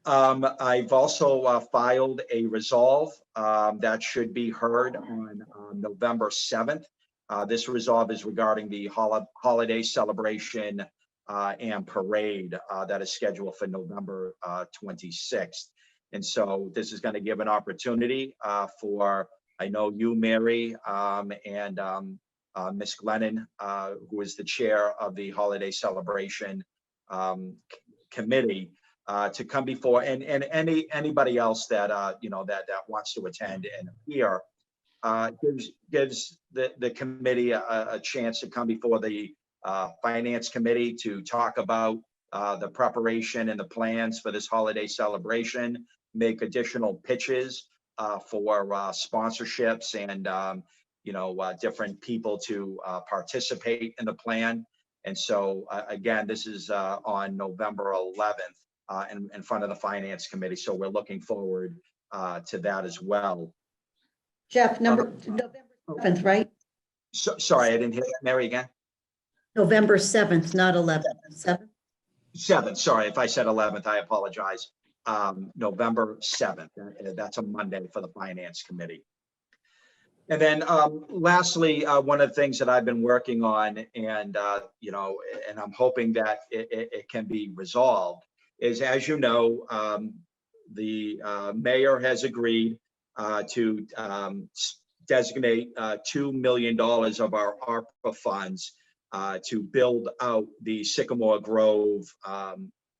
I've also filed a resolve that should be heard on November 7th. This resolve is regarding the holiday celebration and parade that is scheduled for November 26th. And so this is going to give an opportunity for, I know you, Mary, and Ms. Glennon, who is the chair of the holiday celebration committee, to come before, and anybody else that that wants to attend and appear, gives the committee a chance to come before the Finance Committee to talk about the preparation and the plans for this holiday celebration, make additional pitches for sponsorships and different people to participate in the plan. And so again, this is on November 11th in front of the Finance Committee. So we're looking forward to that as well. Jeff, November 7th, right? Sorry, I didn't hear that, Mary, again. November 7th, not 11th. 7th? 7th, sorry, if I said 11th, I apologize. November 7th, that's a Monday for the Finance Committee. And then lastly, one of the things that I've been working on, and and I'm hoping that it can be resolved, is, as you know, the mayor has agreed to designate $2 million of our ARPA funds to build out the Sycamore Grove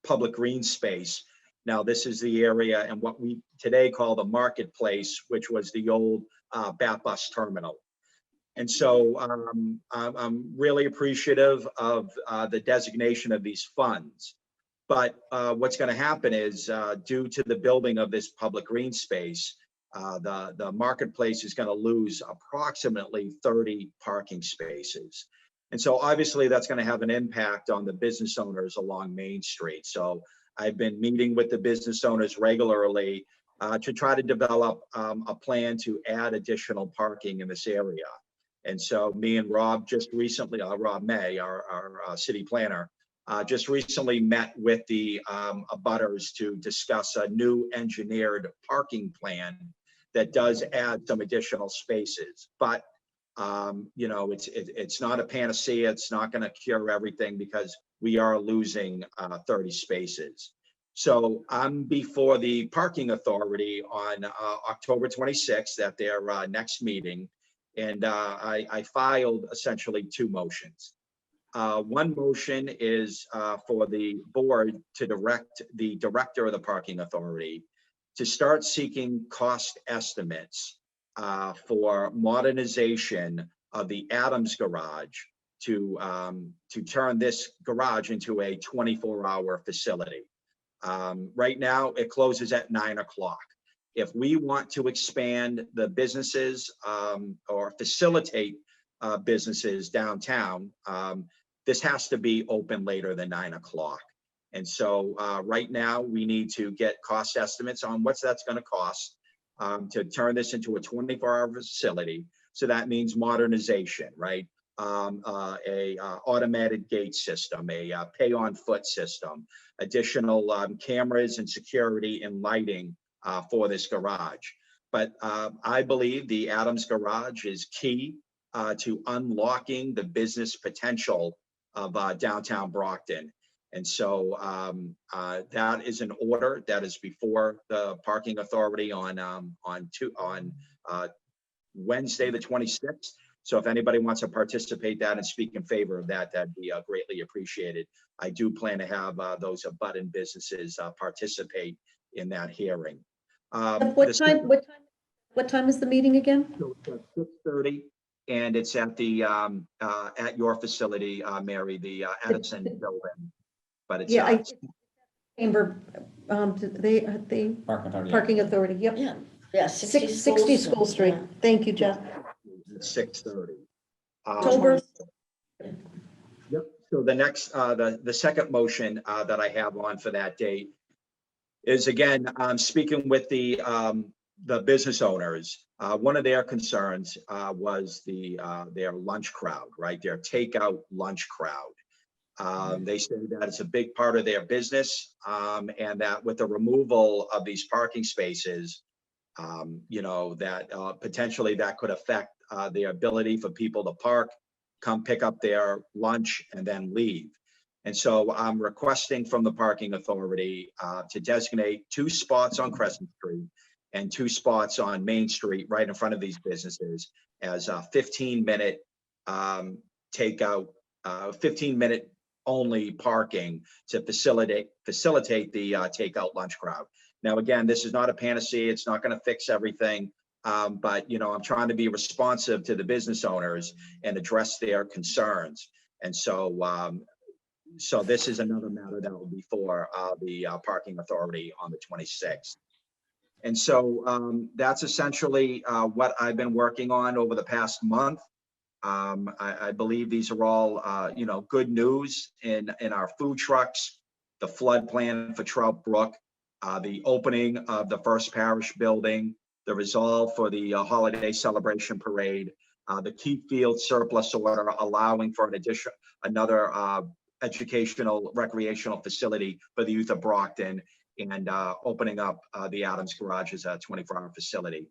public green space. Now, this is the area and what we today call the marketplace, which was the old Bat Bus terminal. And so I'm really appreciative of the designation of these funds. But what's going to happen is, due to the building of this public green space, the marketplace is going to lose approximately 30 parking spaces. And so obviously that's going to have an impact on the business owners along Main Street. So I've been meeting with the business owners regularly to try to develop a plan to add additional parking in this area. And so me and Rob just recently, Rob May, our city planner, just recently met with the abutters to discuss a new engineered parking plan that does add some additional spaces. But it's not a panacea. It's not going to cure everything because we are losing 30 spaces. So I'm before the Parking Authority on October 26th at their next meeting. And I filed essentially two motions. One motion is for the board to direct the director of the Parking Authority to start seeking cost estimates for modernization of the Adams Garage to turn this garage into a 24-hour facility. Right now, it closes at 9 o'clock. If we want to expand the businesses or facilitate businesses downtown, this has to be open later than 9 o'clock. And so right now, we need to get cost estimates on what that's going to cost to turn this into a 24-hour facility. So that means modernization, right? A automated gate system, a pay-on-foot system, additional cameras and security and lighting for this garage. But I believe the Adams Garage is key to unlocking the business potential of downtown Brockton. And so that is an order that is before the Parking Authority on Wednesday, the 26th. So if anybody wants to participate that and speak in favor of that, that'd be greatly appreciated. I do plan to have those abutting businesses participate in that hearing. What time is the meeting again? 6:30, and it's at the at your facility, Mary, the Edison building. but it's, Yeah, Chamber, they, Parking Authority, yep. Yeah, yeah, 60 60 School School Street. yeah. Thank you, Jeff. 6:30. October. Yep, so the next, the second motion that I have on for that date is, again, speaking with the business owners. One of their concerns was their lunch crowd, right? Their takeout lunch crowd. They say that it's a big part of their business, and that with the removal of these parking spaces, that potentially that could affect the ability for people to park, come pick up their lunch, and then leave. And so I'm requesting from the parking authority to designate 2 spots on Crescent Street and 2 spots on Main Street right in front of these businesses as a 15-minute takeout, 15-minute only parking to facilitate the takeout lunch crowd. Now, again, this is not a panacea. It's not going to fix everything. But, I'm trying to be responsive to the business owners and address their concerns. And so, so this is another matter that will be for the parking authority on the 26th. And so that's essentially what I've been working on over the past month. I believe these are all, good news in our food trucks, the flood plan for Trout Brook, the opening of the First Parish building, the resolve for the holiday celebration parade, the Keith Field surplus order allowing for another educational recreational facility for the youth of Brockton, and opening up the Adams Garage as a 24-hour facility.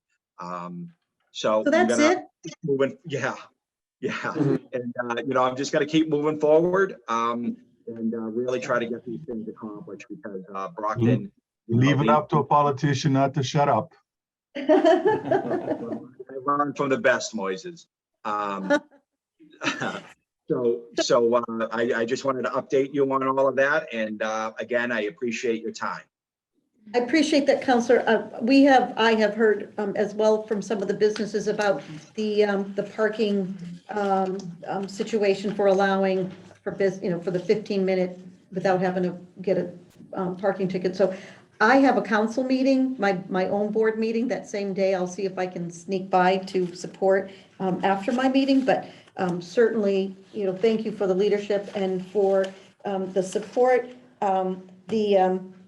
So that's it? Moving, yeah. And I'm just going to keep moving forward and really try to get these things accomplished, because Brockton. Leave it up to a politician not to shut up. I learned from the best, Moises. So I just wanted to update you on all of that. And again, I appreciate your time. I appreciate that, Counselor. I have heard as well from some of the businesses about the parking situation for allowing for for the 15-minute without having to get a parking ticket. So I have a council meeting, my own board meeting that same day. I'll see if I can sneak by to support after my meeting, but certainly, thank you for the leadership and for the support.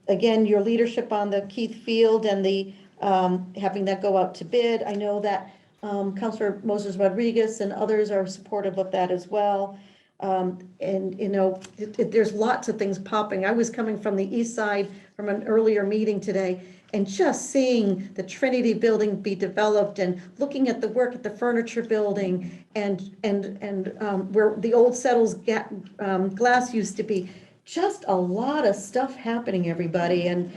Again, your leadership on the Keith Field and the having that go out to bid. I know that Councilor Moses Rodriguez and others are supportive of that as well. And there's lots of things popping. I was coming from the east side from an earlier meeting today, and just seeing the Trinity building be developed and looking at the work at the furniture building and where the old Settles glass used to be. Just a lot of stuff happening, everybody. And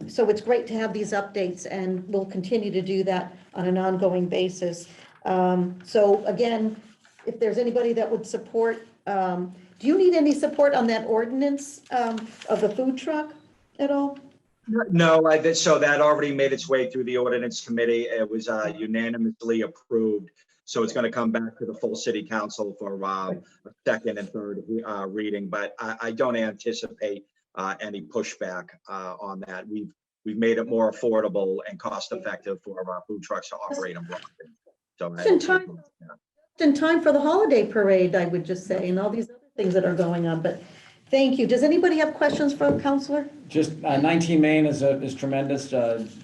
so it's great to have these updates, and we'll continue to do that on an ongoing basis. So again, if there's anybody that would support, do you need any support on that ordinance of the food truck at all? No, so that already made its way through the ordinance committee. It was unanimously approved. So it's going to come back to the full city council for a second and third reading, but I don't anticipate any pushback on that. We've made it more affordable and cost effective for our food trucks to operate in Brockton. So in time for the holiday parade, I would just say, and all these other things that are going on, but thank you. Does anybody have questions for the counselor? Just 19 Main is tremendous.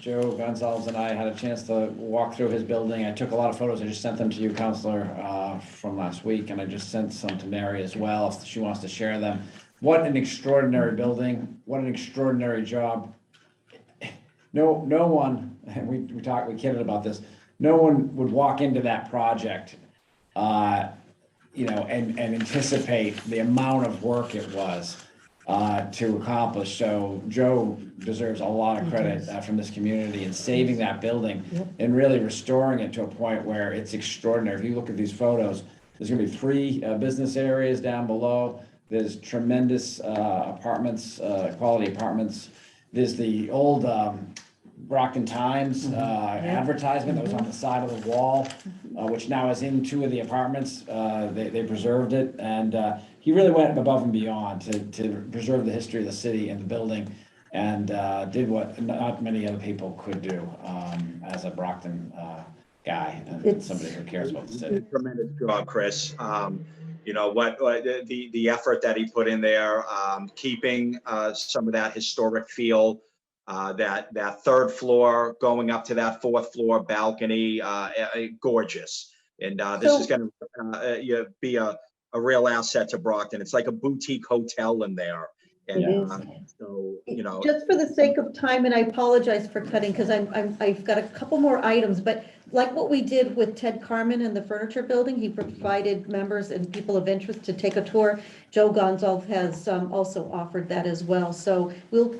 Joe Gonzalez and I had a chance to walk through his building. I took a lot of photos. I just sent them to you, Counselor, from last week, and I just sent some to Mary as well if she wants to share them. What an extraordinary building. What an extraordinary job. No one, we kidded about this. No one would walk into that project and anticipate the amount of work it was to accomplish. So Joe deserves a lot of credit from this community in saving that building and really restoring it to a point where it's extraordinary. If you look at these photos, there's going to be 3 business areas down below. There's tremendous apartments, quality apartments. There's the old Brockton Times advertisement that was on the side of the wall, which now is in 2 of the apartments. They preserved it, and he really went above and beyond to preserve the history of the city and the building, and did what not many other people could do as a Brockton guy and somebody who cares about the city. Tremendous job, Chris. You know, the effort that he put in there, keeping some of that historic feel, that 3rd floor going up to that 4th floor balcony, gorgeous. And this is going to be a real asset to Brockton. It's like a boutique hotel in there. And so, you know, Just for the sake of time, and I apologize for cutting because I've got a couple more items, but like what we did with Ted Carmen and the furniture building, he provided members and people of interest to take a tour. Joe Gonzalez has also offered that as well. So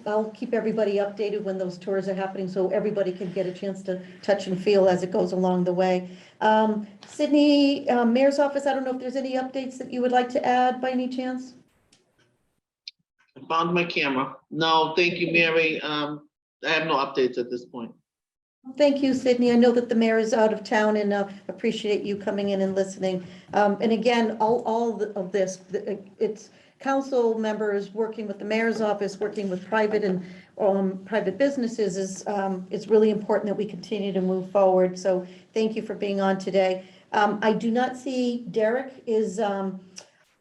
I'll keep everybody updated when those tours are happening so everybody can get a chance to touch and feel as it goes along the way. Sydney, Mayor's Office, I don't know if there's any updates that you would like to add by any chance? I found my camera. No, thank you, Mary. I have no updates at this point. Thank you, Sydney. I know that the mayor is out of town and appreciate you coming in and listening. And again, all of this, it's council members working with the mayor's office, working with private and private businesses is really important that we continue to move forward. So thank you for being on today. I do not see Derek is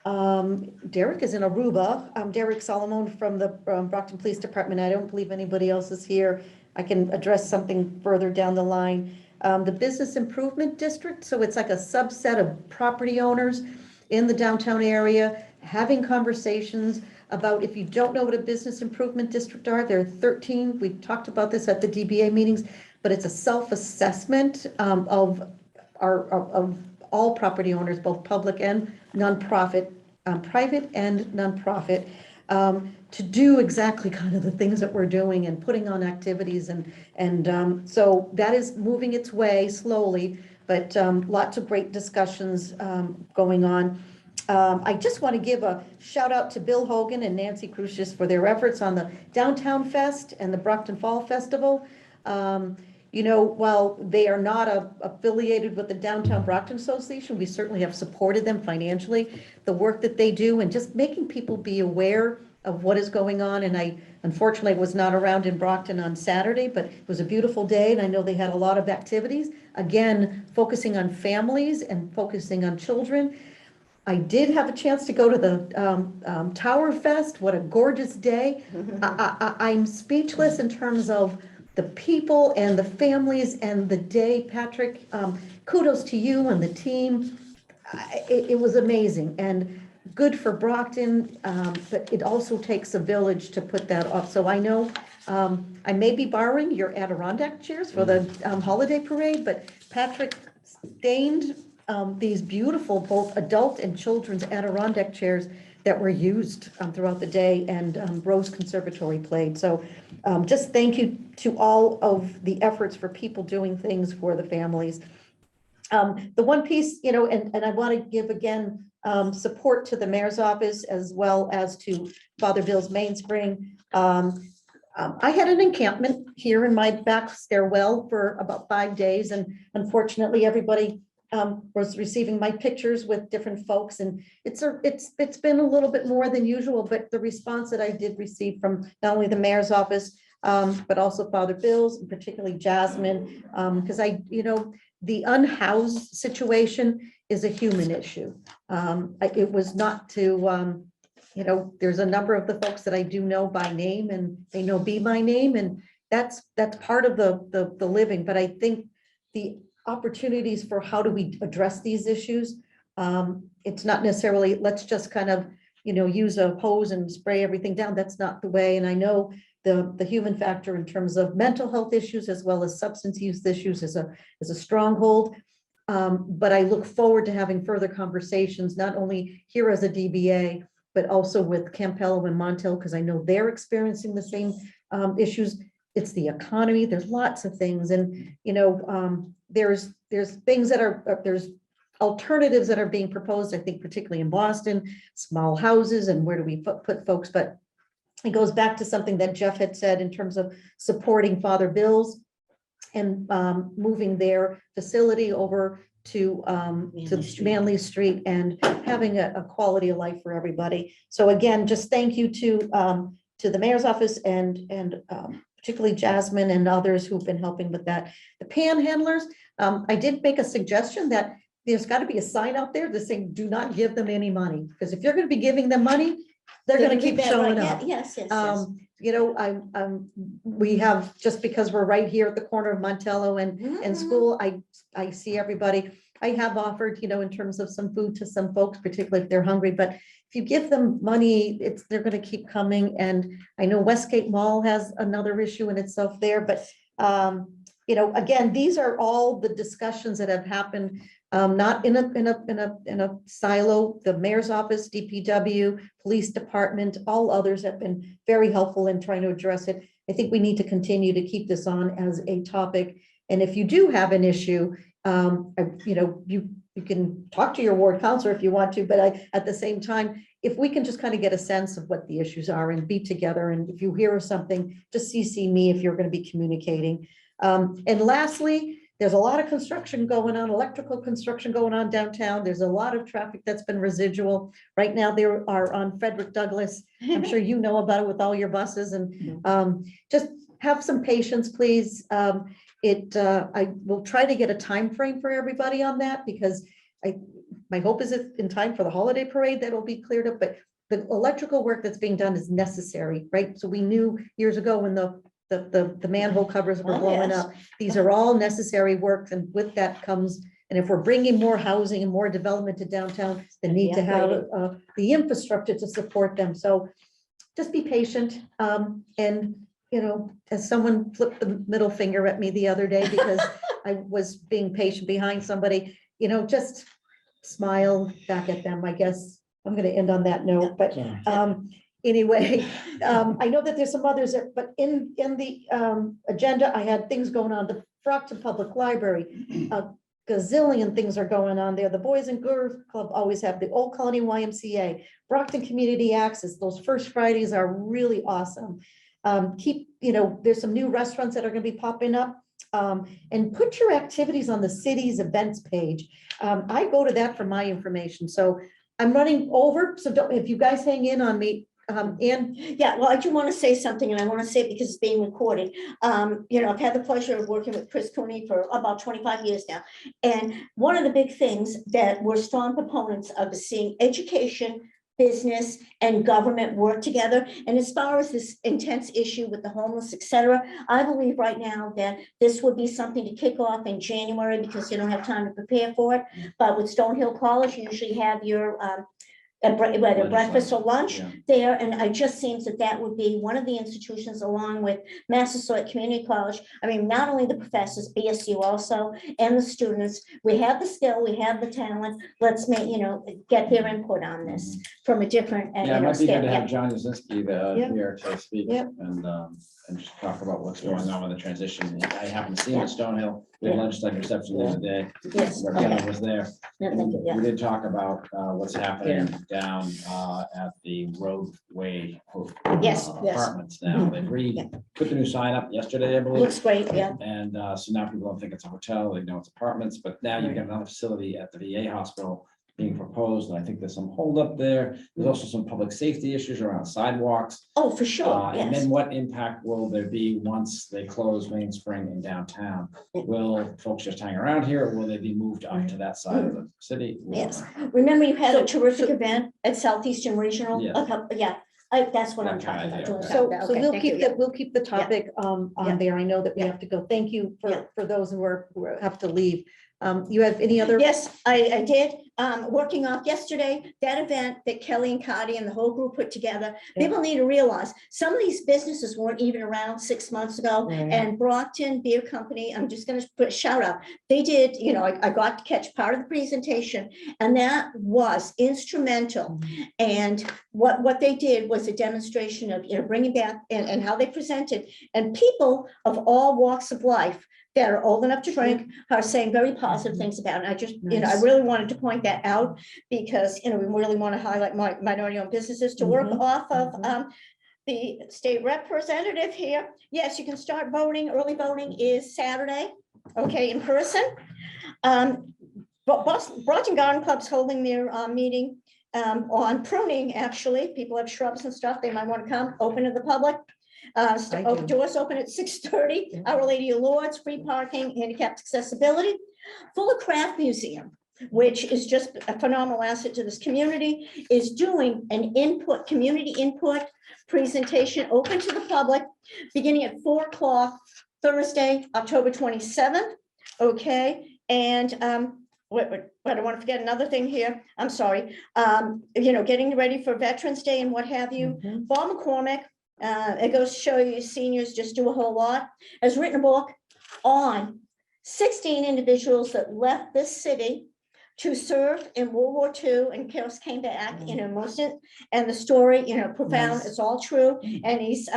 Derek is in Aruba. Derek Solomon from the Brockton Police Department. I don't believe anybody else is here. I can address something further down the line. The Business Improvement District, so it's like a subset of property owners in the downtown area having conversations about, if you don't know what a Business Improvement District are, there are 13. We talked about this at the DBA meetings, but it's a self-assessment of all property owners, both public and nonprofit, private and nonprofit, to do exactly kind of the things that we're doing and putting on activities. And so that is moving its way slowly, but lots of great discussions going on. I just want to give a shout out to Bill Hogan and Nancy Crucius for their efforts on the Downtown Fest and the Brockton Fall Festival. You know, while they are not affiliated with the Downtown Brockton Association, we certainly have supported them financially, the work that they do and just making people be aware of what is going on. And I unfortunately was not around in Brockton on Saturday, but it was a beautiful day. And I know they had a lot of activities, again, focusing on families and focusing on children. I did have a chance to go to the Tower Fest. What a gorgeous day. I'm speechless in terms of the people and the families and the day. Patrick, kudos to you and the team. It was amazing and good for Brockton, but it also takes a village to put that off. So I know I may be borrowing your Adirondack chairs for the holiday parade, but Patrick stained these beautiful both adult and children's Adirondack chairs that were used throughout the day, and Rose Conservatory played. So just thank you to all of the efforts for people doing things for the families. The one piece, you know, and I want to give again support to the mayor's office as well as to Father Bill's Mainspring. I had an encampment here in my back stairwell for about 5 days, and unfortunately everybody was receiving my pictures with different folks, and it's been a little bit more than usual, but the response that I did receive from not only the mayor's office, but also Father Bill's, and particularly Jasmine, because you know, the unhoused situation is a human issue. It was not to, you know, there's a number of the folks that I do know by name, and they know me by name, and that's part of the living. But I think the opportunities for how do we address these issues, it's not necessarily let's just kind of, you know, use a hose and spray everything down. That's not the way. And I know the human factor in terms of mental health issues as well as substance use issues is a stronghold. But I look forward to having further conversations, not only here as a DBA, but also with Campello and Montel, because I know they're experiencing the same issues. It's the economy. There's lots of things, and you know, there's things that are there's alternatives that are being proposed. I think particularly in Boston, small houses, and where do we put folks? But it goes back to something that Jeff had said in terms of supporting Father Bill's and moving their facility over to Manley Street and having a quality of life for everybody. So again, just thank you to the mayor's office and particularly Jasmine and others who've been helping with that. The panhandlers, I did make a suggestion that there's got to be a sign out there that saying, do not give them any money. Because if you're going to be giving them money, they're going to keep showing up. Yes, yes, yes. You know, we have, just because we're right here at the corner of Montello and school, I see everybody. I have offered, you know, in terms of some food to some folks, particularly if they're hungry, but if you give them money, they're going to keep coming. And I know Westgate Mall has another issue in itself there, but you know, again, these are all the discussions that have happened, not in a silo. The mayor's office, DPW, police department, all others have been very helpful in trying to address it. I think we need to continue to keep this on as a topic. And if you do have an issue, you know, you can talk to your ward counselor if you want to, but at the same time, if we can just kind of get a sense of what the issues are and be together, and if you hear of something, just CC me if you're going to be communicating. And lastly, there's a lot of construction going on, electrical construction going on downtown. There's a lot of traffic that's been residual. Right now, they are on Frederick Douglass. I'm sure you know about it with all your buses, and just have some patience, please. I will try to get a time frame for everybody on that, because my hope is it's in time for the holiday parade that will be cleared up, but the electrical work that's being done is necessary, right? So we knew years ago when the manhole covers were blowing up. These are all necessary work, and with that comes, and if we're bringing more housing and more development to downtown, the need to have the infrastructure to support them. So just be patient, and you know, as someone flipped the middle finger at me the other day because I was being patient behind somebody, you know, just smile back at them. I guess I'm going to end on that note, but anyway, I know that there's some others, but in the agenda, I had things going on. The Brockton Public Library, a gazillion things are going on there. The Boys and Girls Club always have the Old Colony YMCA, Brockton Community Access. Those first Fridays are really awesome. You know, there's some new restaurants that are going to be popping up, and put your activities on the city's events page. I go to that for my information. So I'm running over. So if you guys hang in on me, and yeah, well, I do want to say something, and I want to say it because it's being recorded. You know, I've had the pleasure of working with Chris Cooney for about 25 years now. And one of the big things that we're strong proponents of is seeing education, business, and government work together. And as far as this intense issue with the homeless, et cetera, I believe right now that this would be something to kick off in January because you don't have time to prepare for it. But with Stonehill College, you usually have your whether breakfast or lunch there, and it just seems that would be one of the institutions along with Massasoit Community College. I mean, not only the professors, BSU also, and the students. We have the skill, we have the talent. Let's make, you know, get their input on this from a different. Yeah, it might be good to have John Yazinski Yep. here to speak and just talk about what's going on with the transition. I happened to see him at Stonehill. We had lunchtime reception the other day. Yes. Representative was there. Thank you. We did talk about what's happening down at the roadway apartments now. They put the new sign up yesterday, I believe. Looks great, yeah. And so now people don't think it's a hotel, they know it's apartments, but now you've got another facility at the VA hospital being proposed, and I think there's some holdup there. There's also some public safety issues around sidewalks. Oh, for sure, And yes. then what impact will there be once they close Mainspring and downtown? Will folks just hang around here, or will they be moved up to that side of the city? Yes. Remember, you had a terrific event at Southeastern Regional? Yes. That's what I'm talking about. doing So that. so Okay, we'll thank keep you. that, we'll keep the topic on there. I know that we have to go. Thank you for those who have to leave. You have any other? Yes, I did. Working off yesterday, that event that Kelly and Cotty and the whole group put together. People need to realize some of these businesses weren't even around 6 months ago. And Brockton Beer Company, I'm just going to put a shout out. They did, you know, I got to catch part of the presentation, and that was instrumental. And what they did was a demonstration of, you know, bringing back and how they presented, and people of all walks of life that are old enough to drink are saying very positive things about it. And I just, you know, I really wanted to point that out because, you know, we really want to highlight minority-owned businesses to work off of the state representative here. Yes, you can start voting. Early voting is Saturday, okay, in person. But Boston Garden Club's holding their meeting on pruning, actually. People have shrubs and stuff. They might want to come, open to the public. I do. Doors open at 6:30. Our Lady of Lourdes, free parking, handicapped accessibility. Fuller Craft Museum, which is just a phenomenal asset to this community, is doing an community input presentation open to the public, beginning at 4 o'clock, Thursday, October 27th. Okay, and but I want to forget another thing here. I'm sorry. Getting ready for Veterans Day and what have you. Bob McCormick, it goes to show you seniors just do a whole lot, has written a book on 16 individuals that left this city to serve in World War II and of course came back, and the story, profound, Nice. it's all true. And he's,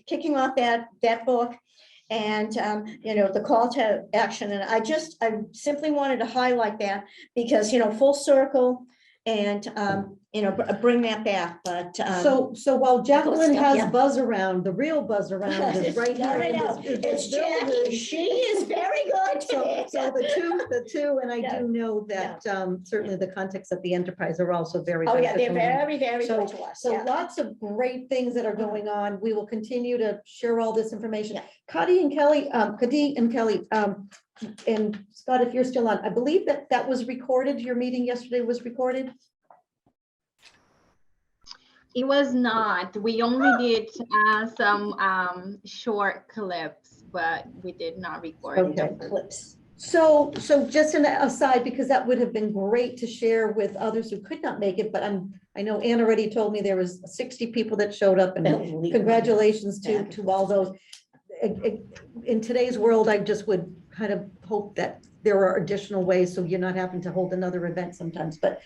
kicking off that book and, the call to action. And I simply wanted to highlight that because, full circle and, bring that back, but. So while Jacqueline stuff, has yeah. buzz around, the real buzz around is right here. I in know. this- It's this building. Jackie. She is very good. So the two, and I Yeah. do know that certainly the context of the enterprise are also very. Oh, yeah, they're beneficial. very, very So, good to us. so yeah. lots of great things that are going on. We will continue to share all this information. Yeah. Kadi and Kelly, and Scott, if you're still on, I believe that was recorded. Your meeting yesterday was recorded. It was not. We only did some short clips, but we did not record. Okay. Clips. So just an aside, because that would have been great to share with others who could not make it, but I know Ann already told me there was 60 people that showed up, and congratulations to all those. In today's world, I just would kind of hope that there are additional ways, so you're not having to hold another event sometimes, but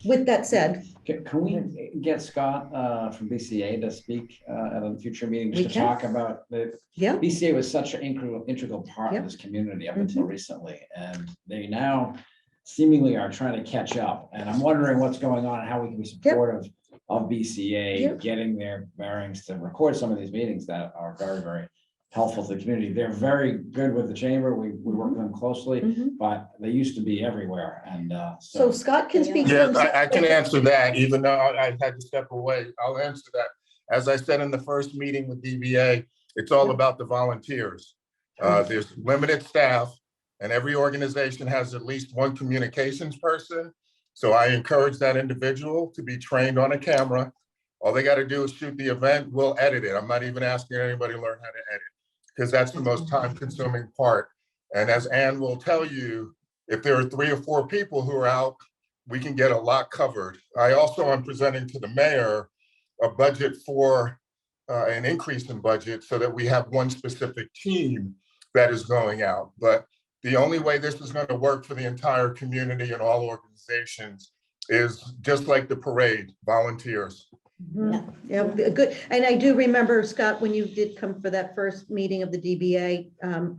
with that said. Can we get Scott from BCA to speak at a future meeting, We just to can. talk about the Yeah. BCA was such an integral part Yeah. of this community up until recently, and they now seemingly are trying to catch up. And I'm wondering what's going on, and how we can be supportive of BCA Yep. getting their bearings to record some of these meetings that are very, very helpful to the community. They're very good with the chamber. We work with them closely, Mhm. but they used to be everywhere. And So Scott can speak. Yes, from- I can answer that, even though I had to step away. I'll answer that. As I said in the first meeting with DBA, it's all about the volunteers. There's limited staff, and every organization has at least one communications person. So I encourage that individual to be trained on a camera. All they got to do is shoot the event. We'll edit it. I'm not even asking anybody to learn how to edit, because that's the most time-consuming part. And as Ann will tell you, if there are 3 or 4 people who are out, we can get a lot covered. I also am presenting to the mayor a budget for an increase in budget so that we have one specific team that is going out. But the only way this is going to work for the entire community and all organizations is just like the parade, volunteers. Mhm. Yeah, good. And I do remember, Scott, when you did come for that first meeting of the DBA,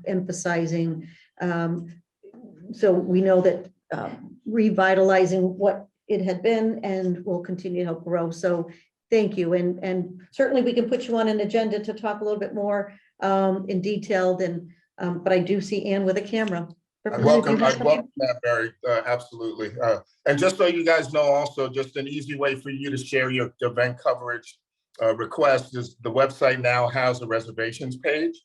emphasizing, so we know that revitalizing what it had been and will continue to help grow. So thank you. And certainly we can put you on an agenda to talk a little bit more in detail than, but I do see Ann with a camera. I welcome that, Mary, absolutely. And just so you guys know, also, just an easy way for you to share your event coverage request is the website now has a reservations page.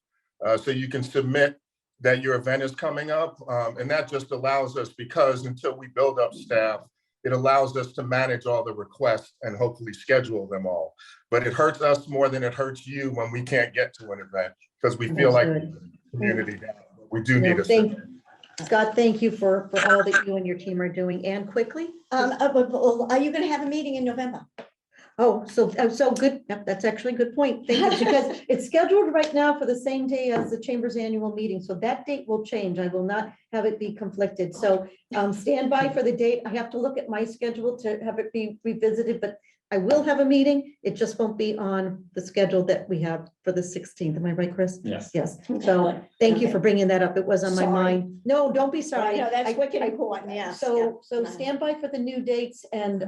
So you can submit that your event is coming up. And that just allows us, because until we build up staff, it allows us to manage all the requests and hopefully schedule them all. But it hurts us more than it hurts you when we can't get to an event, because we feel like Understood. the community down. We do need a Thank Scott, thank you for all that you and your team are doing. And quickly? Are you going to have a meeting in November? Oh, so good. Yep, that's actually a good point. Thank you, because it's scheduled right now for the same day as the Chamber's annual meeting. So that date will change. I will not have it be conflicted. So stand by for the date. I have to look at my schedule to have it be revisited, but I will have a meeting. It just won't be on the schedule that we have for the 16th. Am I right, Chris? Yes. Yes. So thank you for bringing that up. It was on my Sorry. mind. No, don't be sorry. No, that's I- wicked important, yeah. So stand by for the new dates, and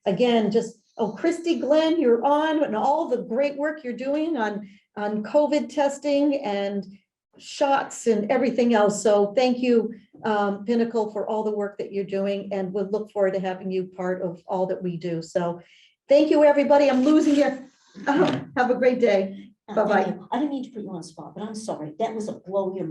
again, just Oh, Christy Glenn, you're on, and all the great work you're doing on COVID testing and shots and everything else. So thank you, Pinnacle, for all the work that you're doing, and we'll look forward to having you part of all that we do. So thank you, everybody. I'm losing you. Have a great day. Thank Bye-bye. you. I didn't mean to put you on the spot, but I'm sorry. That was a blow your